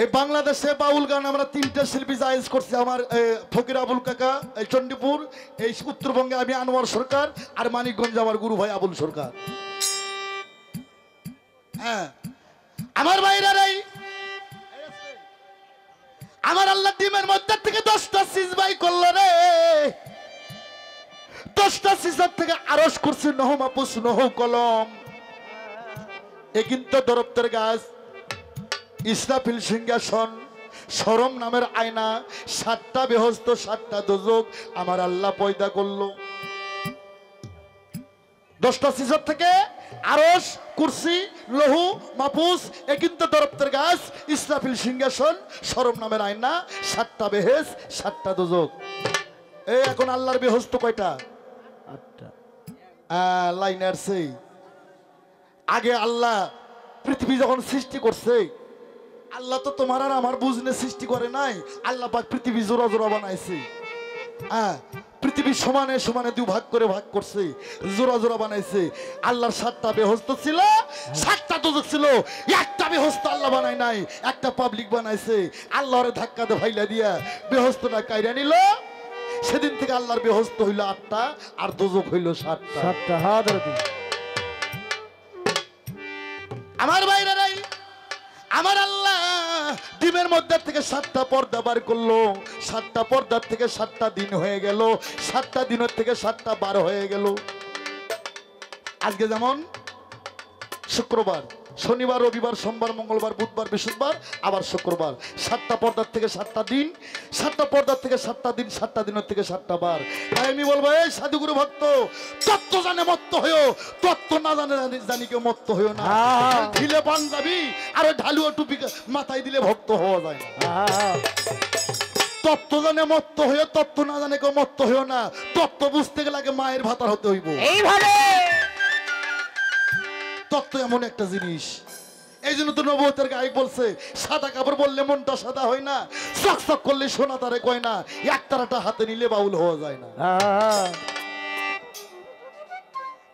এই বাংলাদেশে বাউল গান আমরা 3টা শিল্পী জায়েজ করছি। আমার ফকির আবুল কাকা এই চণ্ডীপুর, এই উত্তরবঙ্গে আমি আনোয়ার সরকার, আর মানিকগঞ্জ আমার গুরু ভাই আবুল সরকার। হ্যাঁ, আমার ভাইরাই, আমার আল্লাহ ডিমের মধ্যে থেকে 10টা চিজ বাই করলো রে। 10টা চিজের থেকে আরশ কুরসি নহ মাহফুজ নহ কলম, এ কিন্তু দরপ্তের গাছ, ইসরাফিল সিংহাসন, শরম নামের আয়না, 7টা বেহস্ত, 7টা দোজক আমার আল্লাহ পয়দা করলো। 10টা চিজের থেকে আরশ, কুরসি, লৌহ মাহফুজ, এ কিন্তু দরপ্তের গাছ, ইসরাফিল সিংহাসন, শরম নামের আয়না, 7টা বেহেস, 7টা দোজক। এই এখন আল্লাহর বেহস্ত কয়টা? 8টা। লাইন আসছে। আগে আল্লাহ পৃথিবী যখন সৃষ্টি করছে, আল্লাহ তো তোমার আর আমার বুঝনে সৃষ্টি করে নাই। আল্লাহ পাক পৃথিবী জোড়া জোড়া বানাইছে। হ্যাঁ, পৃথিবী সমানে সমানে 2 ভাগ করে ভাগ করছে, জোড়া জোড়া বানাইছে। আল্লাহর 7টা বেহস্ত ছিল, 7টা দোজক ছিল। একটা বেহস্ত আল্লাহ বানাই নাই, একটা পাবলিক বানাইছে। আল্লাহর ধাক্কা দিয়ে ভাইলা দিয়া বেহস্তটা কাইরা নিল। সেদিন থেকে আল্লাহর বেহস্ত হইল 8টা, আর দোজক হইল 7টা। 7টা হাত ধরে। আমার বাইরেরাই, আমার আল্লাহ ডিমের মধ্যে থেকে 7টা পর্দা বার করলো। 7টা পর্দার থেকে 7টা দিন হয়ে গেল, 7টা দিনের থেকে 7টা বার হয়ে গেল। আজকে যেমন শুক্রবার, শনিবার, রবিবার, সোমবার, মঙ্গলবার, বুধবার, বৃহস্পতিবার, আবার শুক্রবার। 7টা পর্দার থেকে 7টা দিন, 7টা পর্দার থেকে 7টা দিন, 7টা দিনের থেকে 7টা বার। তাই আমি বলবো, এই সাধুগুরু ভক্ত, তত্ত্ব জানে মত্ত হয়েও, তত্ত্ব না জানে জানি কেউ মত্ত হয়েও না। ঢিলে পাঞ্জাবি আর ঢালুয়া টুপি মাথায় দিলে ভক্ত হওয়া যায় না। তত্ত্ব জানে মত্ত হয়েও, তত্ত্ব না জানে কেউ মত্ত হয়েও না। তত্ত্ব বুঝতে গেলে আগে মায়ের ভাতার হতে হইব। এইভাবে তত্ত্ব এমন একটা জিনিস, এই জন্য তো নবুয়তের গায়ক বলছে, সাদা কাপড় বললে মনটা সাদা হয় না, চকচক করলে সোনা তারে কয় না, একতারাটা হাতে নিলে বাউল হওয়া যায় না।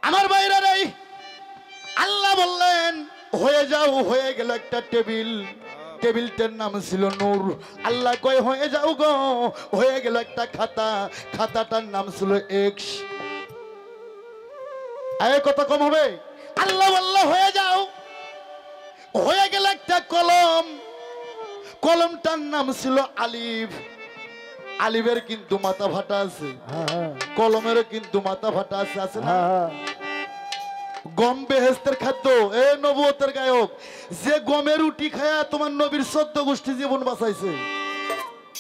আমার বাইরে আল্লাহ বললেন হয়ে যাও। হয়ে গেল একটা টেবিল। টেবিলটার নাম ছিল নূর। আল্লাহ কয় হয়ে যাও গো, হয়ে গেল একটা খাতা, খাতাটার নাম ছিল এক্স। কত কম হবে? আল্লাহ আল্লাহ হয়ে যাও, হয়ে গেল একটা কলম, কলমটার নাম ছিল আলিফ। আলিফের কিন্তু মাথা ফাটা আছে, কলমেরও কিন্তু মাথা ফাটা আছে, আছে না? গম বেহেস্তের খাদ্য, এ নবুয়তের গায়ক, যে গমের রুটি খায়া তোমার নবীর 14 গোষ্ঠী জীবন বাঁচাইছে।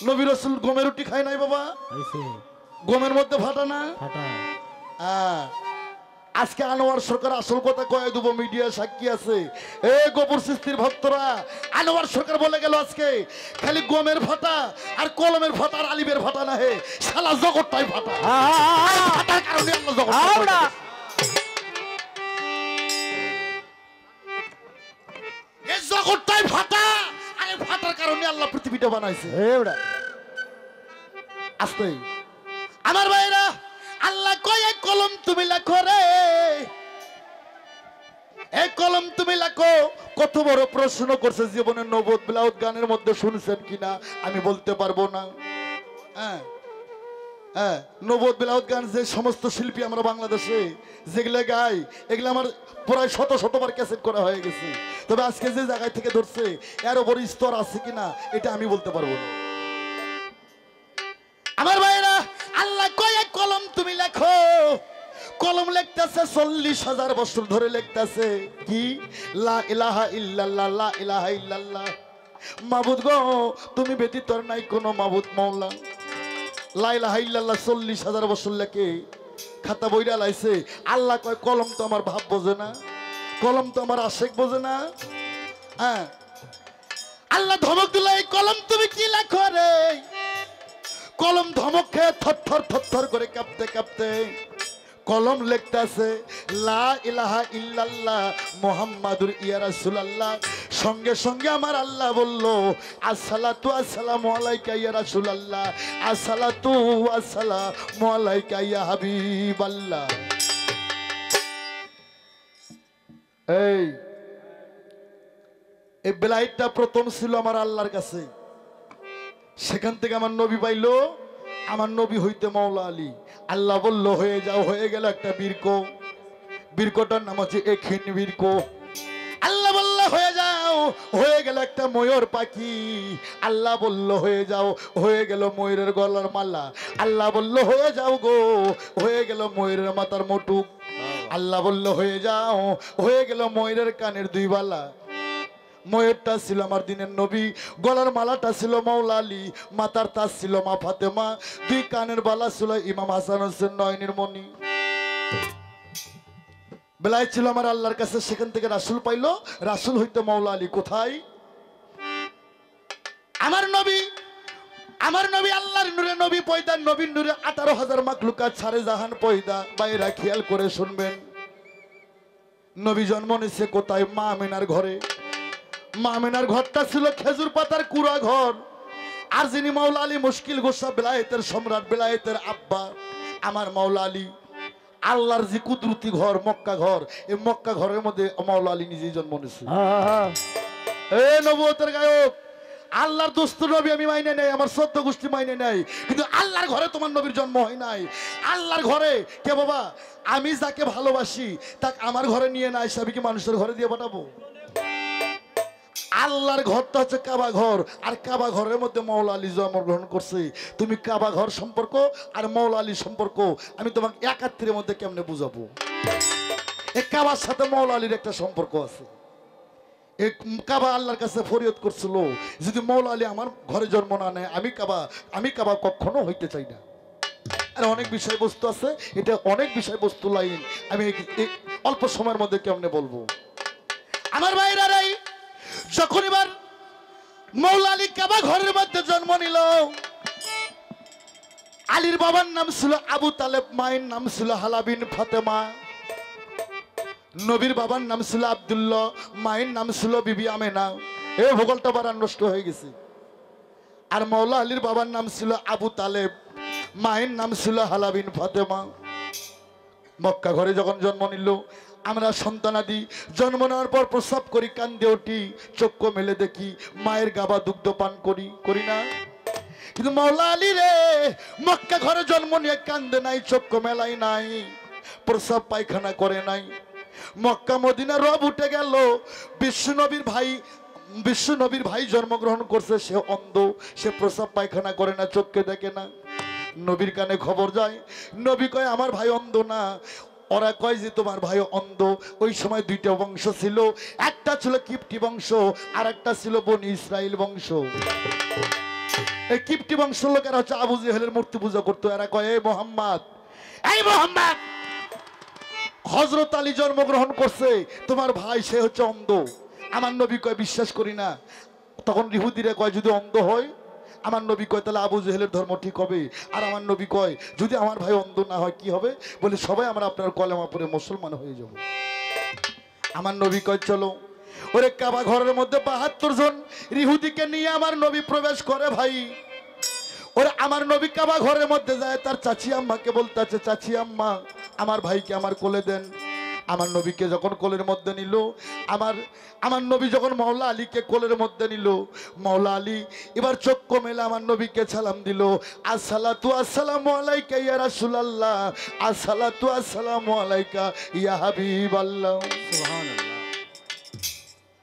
নবী রাসূল গমের রুটি খায় নাই বাবা? গমের মধ্যে ফাটা না? আজকে আনোয়ার সরকার আসল কথা কয়ে দেবো, মিডিয়া সাক্ষী আছে। এ গোবর সৃষ্টির ভক্তরা, আনোয়ার সরকার বলে গেল আজকে খালি গমের ফাটা আর কলমের ফাটা আর আলিবের ফাটা না, হে শালা জগৎটাই ফাটা। ফাটার কারণে আল্লাহ জগৎ, এই জগৎটাই ফাটা, আর এই ফাটার কারণে আল্লাহ পৃথিবীটা বানাইছে। আস্তে আমার ভাইরা, আল্লাহ কয় এই কলম তুমি লেখো রে, এই কলম তুমি লেখো। কত বড় প্রশ্ন করছে জীবনে, নবুয়ত বিলাওত গানের মধ্যে শুনছেন কিনা আমি বলতে পারবো না। হ্যাঁ হ্যাঁ, নবুয়ত বিলাওত গান যে সমস্ত শিল্পী আমরা বাংলাদেশে যেগুলো গাই, এগুলো আমার প্রায় শত শতবার ক্যাসেট করা হয়ে গেছে। তবে আজকে যে জায়গায় থেকে ধরছে এর উপর স্তর আছে কিনা এটা আমি বলতে পারবো না। আমার ভাইরা, আল্লাহ কয় কলম তুমি লেখো। কলম লিখতেছে 40,000 বছর ধরে লিখতেছে কি? লা ইলাহা ইল্লাল্লাহ, লা ইলাহা ইল্লাল্লাহ। মাবুদ গো তুমি ব্যতীত নাই কোনো মাবুদ মাওলা। লা ইলাহা ইল্লাল্লাহ 40,000 বছর লেখে খাতা বইরা লাইছে। আল্লাহ কয় কলম তো আমার ভাব বোঝে না, কলম তো আমার আশেক বোঝে না। হ্যাঁ, আল্লাহ ধমক দিল, এই কলম তুমি কি লেখো রে? কলম ধমক খেয়ে থরথর থরথর করে কাঁপতে কাঁপতে কলম লিখতেছে লা ইলাহা ইল্লাল্লাহ মুহাম্মাদুর ইয়া রাসূলুল্লাহ। সঙ্গে সঙ্গে আমার আল্লাহ বলল আসসালাতু আসসালামু আলাইকা ইয়া রাসূলুল্লাহ, আসসালাতু আসসালামু আলাইকা ইয়া হাবিবাল্লাহ। এই বেলাইটটা প্রথম ছিল আমার আল্লাহর কাছে, সেখান থেকে আমার নবী পাইলো, আমার নবী হইতে মাওলা আলী। আল্লাহ বলল হয়ে যাও, হয়ে গেল একটা বীরক, বীরকটার নাম হচ্ছে এখিন বীরক। আল্লাহ বলল হয়ে যাও, হয়ে গেল একটা ময়ূর পাখি। আল্লাহ বলল হয়ে যাও, হয়ে গেল ময়ূরের গলার মালা। আল্লাহ বলল হয়ে যাও গো, হয়ে গেল ময়ূরের মাথার মুটুক। আল্লাহ বলল হয়ে যাও, হয়ে গেল ময়ূরের কানের 2 বালা। ময়ূরটা ছিল আমার দিনের নবী, গলার মালাটা ছিল মাওলা আলী, মাথার তাজ ছিল মা ফাতেমা, 2 কানের বালা ছিল ইমাম হাসান হোসেন নয়নের মণি। বেলায় ছিল আমার আল্লাহর কাছে, সেখান থেকে রাসূল পাইলো, রাসূল হইতে মাওলা আলী। কোথায়? আমার নবী, আমার নবী আল্লাহর নূরে নবী পয়দা, নবীর নূরে 18,000 মাখলুকাত সারে জাহান পয়দা। বাইরা খেয়াল করে শুনবেন, নবী জন্ম নিছে কোথায়? মা আমিনার ঘরে। মা আমিনার ঘরটা ছিল খেজুর পাতার কুড়া ঘর। আর যিনি মাওলা আলী মুশকিল গোসা, বেলায়েতের সম্রাট, বেলায়েতের আব্বা আমার মাওলা আলী, আল্লাহর যে কুদরতি ঘর মক্কা ঘর, এই মক্কা ঘরের মধ্যে মাওলা আলী নিজেই জন্ম নিয়েছে। এ নবুয়তের গায়ক, আল্লাহর দোস্ত নবী আমি মাইনে নেই, আমার 14 গোষ্ঠী মাইনে নেই, কিন্তু আল্লাহর ঘরে তোমার নবীর জন্ম হয় নাই। আল্লাহর ঘরে কে বাবা? আমি যাকে ভালোবাসি তাকে আমার ঘরে নিয়ে না এসে আমি কি মানুষের ঘরে দিয়ে পাঠাবো? আল্লাহর ঘরটা হচ্ছে কাবা ঘর, আর কাবা ঘরের মধ্যে মাওলা আলী জন্মগ্রহণ করছে। তুমি কাবা ঘর সম্পর্ক আর মাওলা আলী সম্পর্ক আমি তোমাকে একাত্রের মধ্যে কেমনে বুঝাবো? এই কাবার সাথে মাওলা আলীর একটা সম্পর্ক আছে। এই কাবা আল্লাহর কাছে ফরিয়াদ করছিল, যদি মাওলা আলী আমার ঘরে জন্ম না নেয় আমি কাবা কখনো হইতে চাই না। আর অনেক বিষয়বস্তু আছে, এটা অনেক বিষয়বস্তু লাইন, আমি অল্প সময়ের মধ্যে কেমনে বলবো। আমার ভাইরাই যখন এবার মাওলা আলী কাবা ঘরের মধ্যে জন্ম নিল, আলীর বাবার নাম ছিল আবু তালেব, মায়ের নাম ছিল হালা বিন ফাতেমা। নবীর বাবার নাম ছিল আব্দুল্লাহ, মায়ের নাম ছিল বিবি আমেনা। এই ভূগোলটা বারা নষ্ট হয়ে গেছে। আর মাওলা আলীর বাবার নাম ছিল আবু তালেব, মায়ের নাম ছিল হালা বিন ফাতেমা। মক্কা ঘরে যখন জন্ম নিল, আমরা সন্তানাদি জন্ম নেওয়ার পর প্রস্রাব করি, কান্দে উঠি, চক্ষু মেলে দেখি মায়ের গাবা দুগ্ধ পান করি না? কিন্তু মাওলা আলী রে মক্কা ঘরে জন্ম নিয়ে কান্দে নাই, চক্ষু মেলাই নাই, প্রস্রাব পায়খানা করে নাই। মক্কা মদিনা রব উঠে গেল, বিশ্ব নবীর ভাই জন্মগ্রহণ করছে, সে অন্ধ, সে প্রস্রাব পায়খানা করে না, চোখকে দেখে না। নবীর কানে খবর যায়, নবী কয় আমার ভাই অন্ধ না, ওরা কয় যে তোমার ভাই অন্ধ। ওই সময় দুইটা বংশ ছিল, একটা ছিল কিপ্টি বংশ আর একটা ছিল বনি ইসরাইল বংশ। এই কিপ্টি বংশ লোকেরা হচ্ছে আবু জেহেলের মূর্তি পূজা করতো। এরা কয় এই মোহাম্মদ হযরত আলী জন্মগ্রহণ করছে, তোমার ভাই সে হচ্ছে অন্ধ। আমার নবী কয় বিশ্বাস করি না। তখন ইহুদিরা কয় যদি অন্ধ হয়, আমার নবী কয় তাহলে আবু জেহেলের ধর্ম ঠিক হবে। আর আমার নবী কয় যদি আমার ভাই অন্ধ না হয় কি হবে? বলে সবাই আমরা আপনার কলেমা পড়ে মুসলমান হয়ে যাব। আমার নবী কয় চলো। ওরে কাবা ঘরের মধ্যে ৭২ জন ইহুদিকে নিয়ে আমার নবী প্রবেশ করে ভাই। ওরে আমার নবী কাবা ঘরের মধ্যে যায়, তার চাচি আম্মাকে বলতে আছে চাচি আম্মা আমার ভাইকে আমার কোলে দেন। আমার নবীকে যখন কোলের মধ্যে নিল, আমার নবী যখন মাওলা আলীকে কোলের মধ্যে নিল, মাওলা আলী এবার চক্ষু মেলে আমার নবীকে সালাম দিল, আসসালাতু আসসালামু আলাইকা ইয়া রাসূলুল্লাহ, আসসালাতু আসসালামু আলাইকা ইয়া হাবিবাল্লাহ। সুবহানাল্লাহ।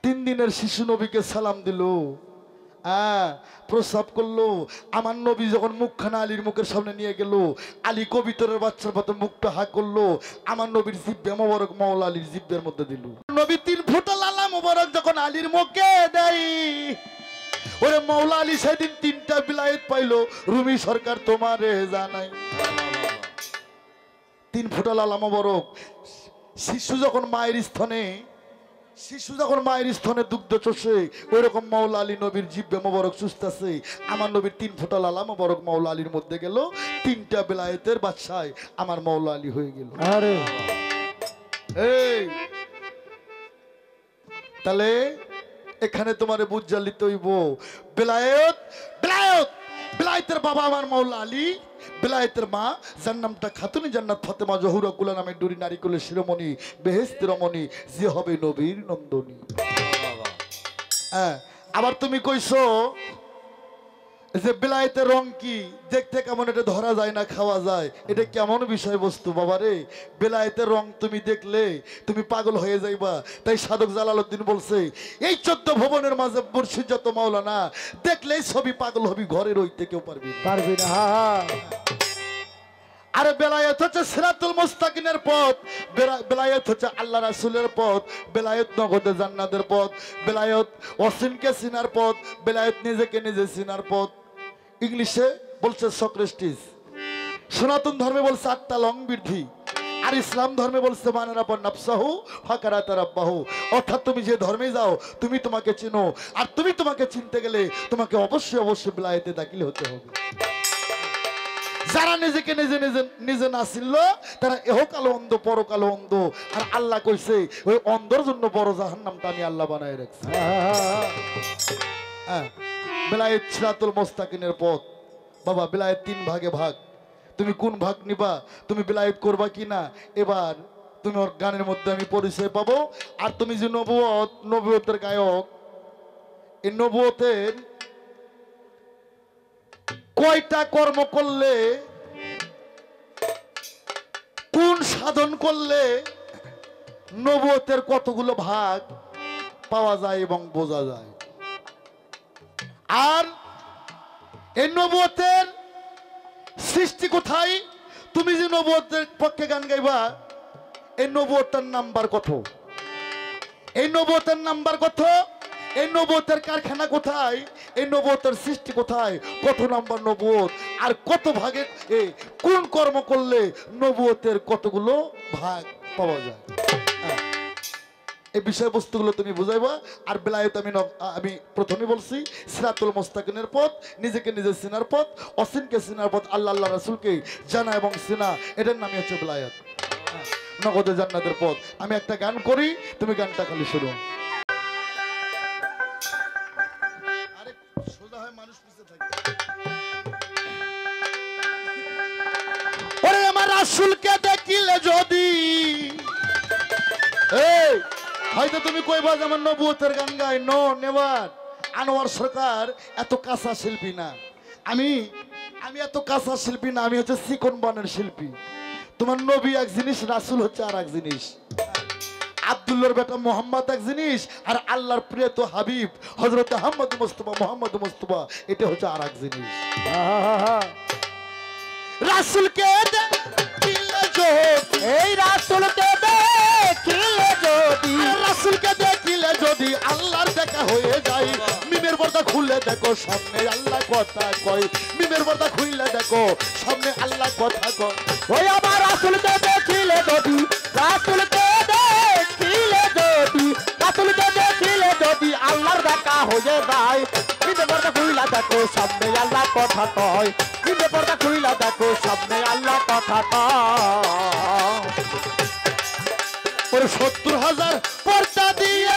3 দিনের শিশু নবীকে সালাম দিল, প্রস্রাব করলো। আমার নবী যখন মুখখানা আলীর মুখের সামনে নিয়ে গেল, আলী কবিতরের বাচ্চার মতো মুখটা হা করলো, আমার নবীর জিব্বে মোবারক মাওলা আলীর জিব্বের মধ্যে দিল। নবী 3 ফোঁটা লালা মোবারক যখন আলীর মুখে দেয়, ওরে মাওলা আলী সেদিন 3টা বিলায়েত পাইলো। রুমি সরকার তোমারে জানাই, 3 ফোঁটা লালা মোবারক। শিশু যখন মায়ের স্থনে দুগ্ধ চষে, ওই রকম মাওলা আলী নবীর জিব্বে মোবারক চুষতেছে। আমার নবীর 3 ফোঁটা লালা মোবারক মাওলা আলীর মধ্যে গেল, 3টা বেলায়েতের বাদশায় আমার মাওলা আলী হয়ে গেল। আরে এই তাহলে এখানে তোমারে বুঝালিত হইব বেলায়েতের বাবা আমার মাওলা আলী, বেলায়েতের মা যার নামটা খাতুনি জান্নাত ফাতেমা জহুরা কুলা নামের ডুরি নারীকুলের শিরোমণি বেহেশতের রমণী, যে হবে নবীর নন্দনী। আবার তুমি কইছো যে বেলায়েতের রং কি, দেখতে কেমন, এটা ধরা যায় না খাওয়া যায়, এটা কেমন বিষয়বস্তু বাবারে? বেলায়েতের রং তুমি দেখলে তুমি পাগল হয়ে যাইবা। তাই সাধক জালালউদ্দিন বলছে এই 14 ভুবনের মাঝে মুর্শিদ যত মাওলানা, দেখলেই ছবি পাগল হবি, ঘরে রইতে কেউ পারবি না। আরে বেলায়েত হচ্ছে সিরাতুল মুস্তাকিমের পথ, বেলায়েত হচ্ছে আল্লাহ রাসূলের পথ, বেলায়েত নগদে জান্নাতের পথ, বেলায়েত অসীমকে চিনার পথ, বেলায়েত নিজেকে নিজে চিনার পথ। ইংলিশে বলছে সক্রেটিস, সনাতন ধর্মে বলছে আত্মা লং বৃদ্ধি, আর ইসলাম ধর্মে বলছে মানার আপন নাফসাহু ফাকারাত রাব্বাহু। অর্থাৎ তুমি যে ধর্মে যাও তুমি তোমাকে চিনো, আর তুমি তোমাকে চিনতে গেলে তোমাকে অবশ্যই বেলায়েতে দাখিল হতে হবে। যারা নিজেকে নিজে না চিনল তারা এহকালো অন্ধ পরকালো অন্ধ। আর আল্লাহ কইছে ওই অন্ধর জন্য বড় জাহান্নামটা আমি আল্লাহ বানায় রাখছি। বেলায়েত সিরাতুল মুস্তাকিমের পথ বাবা, বেলায়েত 3 ভাগে ভাগ। তুমি কোন ভাগ নিবা, তুমি বেলায়েত করবা কিনা, এবার তুমি ওর গানের মধ্যে আমি পরিচয় পাবো। আর তুমি যে নবুয়তের গায়ক, এই নবুয়তের কয়টা কর্ম করলে, কোন সাধন করলে নবুয়তের কতগুলো ভাগ পাওয়া যায় এবং বোঝা যায়। আর এই নবুয়তের সৃষ্টি কোথায়, তুমি যে নবুয়তের পক্ষে গান গাইবা, এই নবুয়তের নাম্বার কত, এই নবুয়তের নাম্বার কত, এই নবুয়তের কারখানা কোথায়, এই নবুয়তের সৃষ্টি কোথায়, কত নাম্বার নবুয়ত, আর কত ভাগে কোন কর্ম করলে নবুয়তের কতগুলো ভাগ পাওয়া যায়, এই বিষয়বস্তুগুলো তুমি বুঝাইবা। আর বেলায়েত আমি প্রথমে বলছি সিরাতুল মুস্তাকিমের পথ, নিজেকে নিজে চিনার পথ, অসীমকে চিনার পথ, আল্লাহ রাসূলকে জানা এবং চিনা, এটার নামই হচ্ছে বেলায়েত, নগদে জান্নাতের পথ। আমি একটা গান করি, তুমি গানটা খালি শুনো। ওরে আমার রাসূলকে দেখিলে যদি হয়তো তুমি কইবা যে আমার নবুয়তের গান গাই, নো নেভার। আনোয়ার সরকার এত কাঁচা শিল্পী না, আমি এত কাঁচা শিল্পী না, আমি হচ্ছে চিকন বানের শিল্পী। তোমার নবী এক জিনিস, রাসূল হচ্ছে আর এক জিনিস, আব্দুল্লাহর বেটা মোহাম্মদ এক জিনিস, আর আল্লাহর প্রিয় তো হাবিব হযরত মোহাম্মদ মুস্তাফা এটা হচ্ছে আর এক জিনিস। রাসূলকে দেখিলে যদি, এই রাসূলকে দেখিলে যদি, রাসূলকে দেখিলে যদি আল্লাহর দেখা হয়ে যায়। মিমের পর্দা খুলে দেখো সামনে আল্লাহ কথা কয়, মিমের পর্দা খুলে দেখো সামনে আল্লাহ কথা কয়। ওই আমার রাসূলকে দেখিলে যদি, রাসূলকে দেখিলে যদি, রাসূলকে দেখিলে যদি আল্লাহর দেখা হয়ে যায়। মিমের পর্দা খুইলা দেখো সামনে আল্লাহ কথা কয়, মিমের পর্দা খুইলা দেখো সামনে আল্লাহ কথা কয়। ওরে ৭০,০০০ পর্দা দিয়ে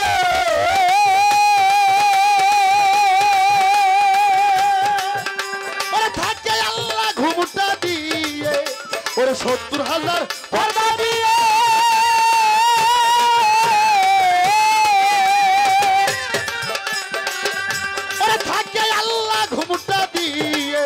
ওরে থাকে আল্লাহ ঘুমটা দিয়ে, ওরে ৭০,০০০ পর্দা দিয়ে ওরে থাকে আল্লাহ ঘুমটা দিয়ে,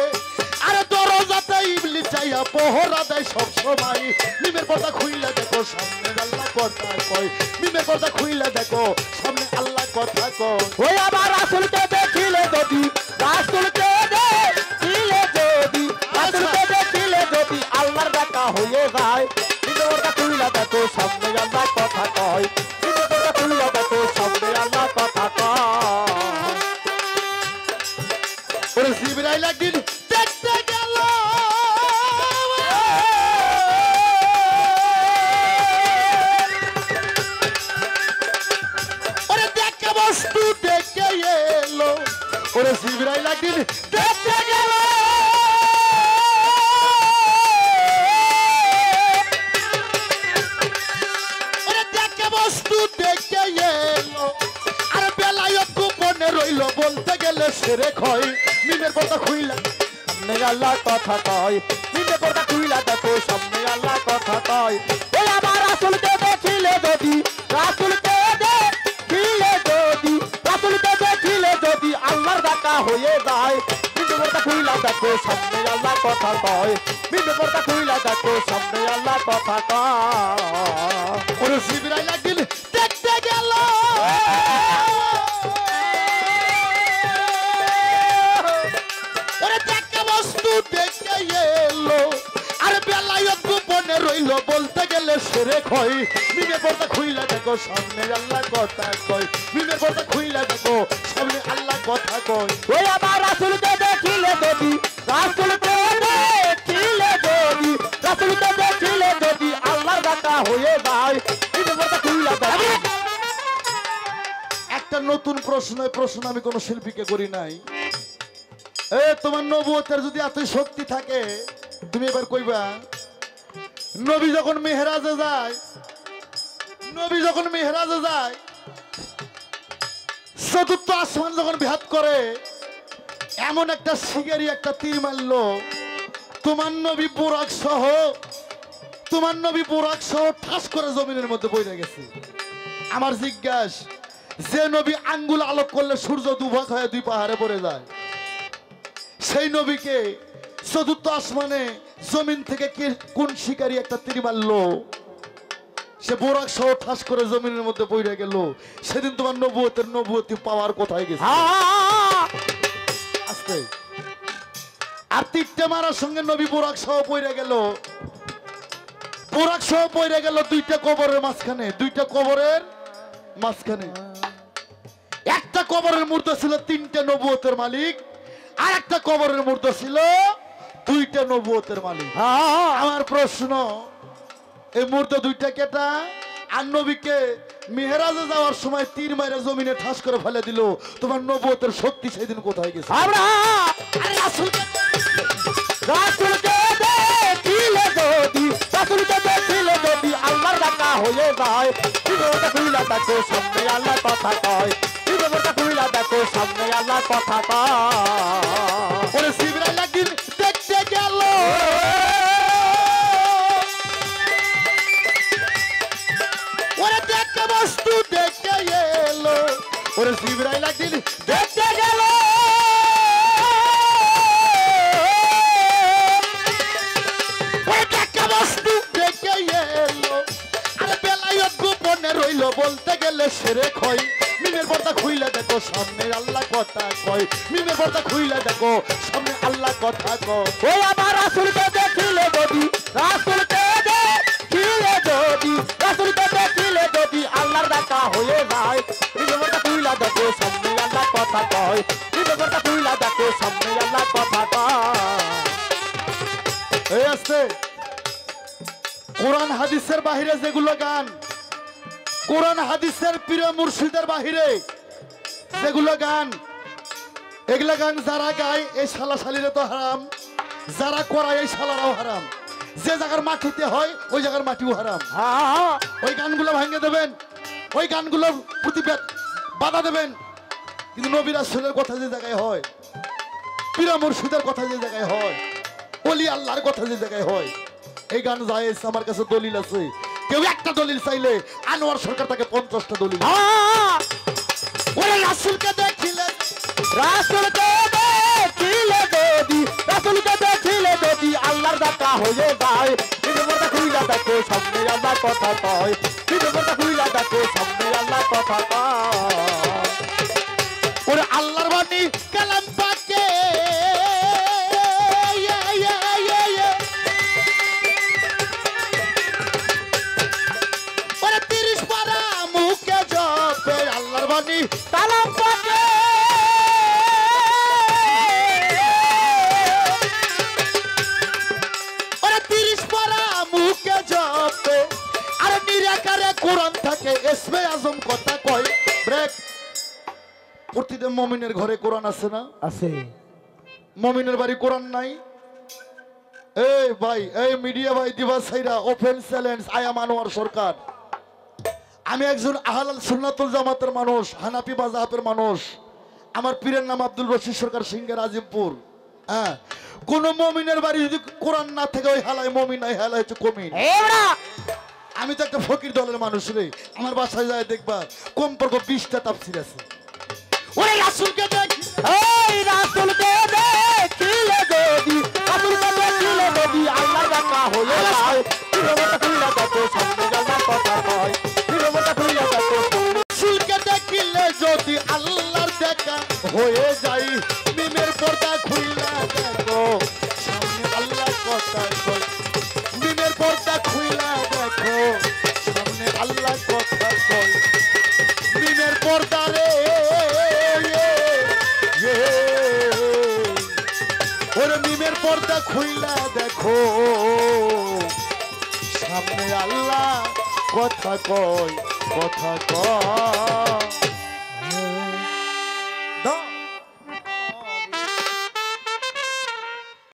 আরে দরজাতে ইবলিস চাইয়া পহরা দেয় সব সময়। মিমের পর্দা খুইলা দেখো সামনে আল্লাহ কথা কয়, মিমের পর্দা খুইলা দেখো সামনে আল্লাহ কথা কয়। ওই আমার রাসূলকে দেখিলে যদি, রাসূলকে দেখিলে যদি, রাসূলকে দেখিলে যদি আল্লাহর দেখা হয়ে যায়। মিমের পর্দা খুইলা দেখো সামনে আল্লাহ কথা কয়, মিমের পর্দা খুইলা দেখো সামনে আল্লাহ কথা কয়। ওরে জিবরাইল একদিন দেখতে গেল, ওরে দেখে বস্তু দেখে এলো, ওরে জিবরাইল একদিন দেখতে গেল, ওরে দেখে বস্তু দেখে এলো, আর বেলায়ত গোপনে রইল বলতে গেলে সেরে ক্ষয়। মিমের পর্দা খুইলা সামনে আল্লাহ কথা কয়, মিমের পর্দা খুইলা দেখো সামনে আল্লাহ কথা কয়। ওই আমার রাসূলকে দেখিলে যদি, রাসূলকে দেখিলে যদি, রাসূলকে দেখিলে যদি আল্লাহর দেখা হয়ে যায়। মিমের পর্দা খুইলা দেখো সামনে আল্লাহ কথা কয়, মিমের পর্দা খুইলা দেখো সামনে আল্লাহ কথা কয়। ওরে জিবরাইল একদিন দেখতে গেল, ওরে দেখে বস্তু দেখে এলো, আর বেলায়ত গোপনে রইল বলতে গেলে সেরে ক্ষয়। মিমের পর্দা খুইলা দেখো সামনে আল্লাহ কথা কয়, মিমের পর্দা খুইলা দেখো সামনে আল্লাহ কথা কয়। ওই আমার রাসূলকে দেখিলে যদি, রাসূলকে দেখিলে যদি, রাসূলকে দেখিলে যদি আল্লাহর দেখা হয়ে যায়। মিমের পর্দা খুইলা দেখো। একটা নতুন প্রশ্ন, এই প্রশ্ন আমি কোন শিল্পীকে করি নাই। এ তোমার নবুয়তের যদি এতই শক্তি থাকে, তুমি এবার কইবা নবী যখন মেহরাজে যায়, নবী যখন মেহরাজে যায়, চতুর্থ আসমান যখন ভেদ করে, এমন একটা শিকারি একটা তীর মারলো, তোমার নবী বুরাক সহ, তোমার নবী বুরাক সহ ঠাস করে জমিনের মধ্যে বইরে গেছে। আমার জিজ্ঞাস, যে নবী আঙ্গুল আলোক করলে সূর্য দুভাগ হয়ে দুই পাহাড়ে পড়ে যায়, সেই নবীকে চতুর্থ আসমানে জমিন থেকে কোন শিকারী একটা তীর মারলো, সে বোরাক সহ ঠাস করে জমিনের মধ্যে পড়ে গেল। সেদিন তোমার নবুয়তি পাওয়ার কোথায় গেছে? আস্তে আর তীরটা মারার সঙ্গে নবী বোরাক সহ পড়ে গেল, বোরাক সহ পড়ে গেল দুইটা কবরের মাঝখানে, দুইটা কবরের মাঝখানে। একটা কবরের মূর্তি ছিল তিনটা নবুয়তের মালিক, আর একটা কবরের মূর্তি ছিল দুইটা নবুয়তের মালিক। আমার প্রশ্ন, এই মূর্তি দুইটা কেটা? আর নবীকে মেহরাজে যাওয়ার সময় তীর মাইরা জমিনে ঠাস করে ফেলে দিল, তোমার নবুয়তের শক্তি সেদিন কোথায় গেছে? আমরা রাসূলকে দেখিলে যদি, রাসূলকে দেখিলে যদি আল্লাহর দেখা হয়ে যায়। মিমের পর্দা খুইলা দেখো সামনে আল্লাহ কথা কয়, মিমের পর্দা খুইলা দেখো সামনে আল্লাহ কথা কয়। ওরে জিবরাইল একদিন দেখতে গেল, ওরে দেখতে বস্তু দেখতে ওরে জিবরাইল একদিন দেখতে গেল ওই টাকা বস্তু দেখে এলো আরে বেলায়ত গোপনে রইল বলতে গেলে সেরে খই মিমের পর্দা খুইলে দেখো সামনে আল্লাহ কথা কয় মিমের পর্দা খুইলে দেখো সামনে আল্লাহ কথা কয় ওই আমার রাসূলকে দেখিলে যদি রাসূলকে দেখিলে যদি রাসূলকে দেখিলে যদি আল্লাহর দেখা হয়ে যায় বিবেকটা তুইলা দেখো সামনে আল্লাহ কথা কয় বিবেকটা তুইলা দেখো সামনে আল্লাহ কথা কয় এই আছে কোরআন হাদিসের বাহিরে যেগুলো গান কোরআন হাদিসের পীর মুর্শিদের বাহিরে যেগুলো গান এগুলা গান যারা গায় এই শালা শালিরে তো হারাম যারা করায় এই শালারাও হারাম যে জায়গার মাটিতে হয় ওই জায়গার মাটিও হারাম হ্যাঁ ওই গানগুলো ভাঙে দেবেন ওই গানগুলোর প্রতি বাধা দেবেন কিন্তু নবী রাসূলের কথা যে জায়গায় হয় পীর মুর্শিদের কথা যে জায়গায় হয় ওলি আল্লাহর কথা যে জায়গায় হয় এই গান জায়েজ আমার কাছে দলিল আছে কেউ একটা দলিল চাইলে আনোয়ার সরকার তাকে 50টা দলিল ওরে রাসূলকে দেখিলে রাসূলকে দেখিলে যদি রাসূলকে দেখিলে যদি আল্লাহর দেখা হয়ে যায় বিবেকটা তুইলা দেখো সামনে আল্লাহ কথা কয় বিবেকটা তুইলা দেখো সামনে আল্লাহ কথা কয় ওরে আল্লাহর বাণী কালাম পাকে ওরে 30 পারা মুখে জপে আল্লাহর বাণী কালাম পাকে ওরে 30 পারা মুখে জপে আর নিরাকারে কোরআন থাকে ইসমে আজম কথা কয় ব্রেক প্রতিটা মুমিনের ঘরে কোরআন আছে না আছে মুমিনের বাড়ি কোরআন নাই এই ভাই এই মিডিয়া ভাই দিবাস সাইরা open challenge I am Anwar Sarkar আমি একজন আহলাল সুন্নাতুল জামাতের মানুষ হানাফি মাযহাবের মানুষ আমার পীরের নাম আব্দুল রশিদ সরকার সিংহের আজিমপুর হ্যাঁ কোন মুমিনের বাড়ি যদি কোরআন না থাকে ওই হালায় মুমিন নাই হালায় হচ্ছে কমিন এরা আমি তো একটা ফকির দলের মানুষ রে আমার বাসায় যায় দেখবা কমপক্ষে 20টা তাফসীর আছে ওরে রাসূলকে দেখ এই রাসূলকে দেখিলে যদি রাসূলকে দেখিলে যদি আল্লাহর দেখা হয়ে যায় বিবেকটা তুইলা দেখো সামনে আল্লাহ কথা কয় বিবেকটা তুইলা দেখো রাসূলকে দেখিলে যদি আল্লাহর দেখা হয়ে যায় মিমের পর্দা খুইলা দেখো সামনে আল্লাহ কথা কয় মিমের পর্দা খুইলা দেখো সামনে আল্লাহ কথা কয় মিমের পর্দা রে ওরে মিমের পর্দা খুইলা দেখো সামনে আল্লাহ কথা কয় কথা কয়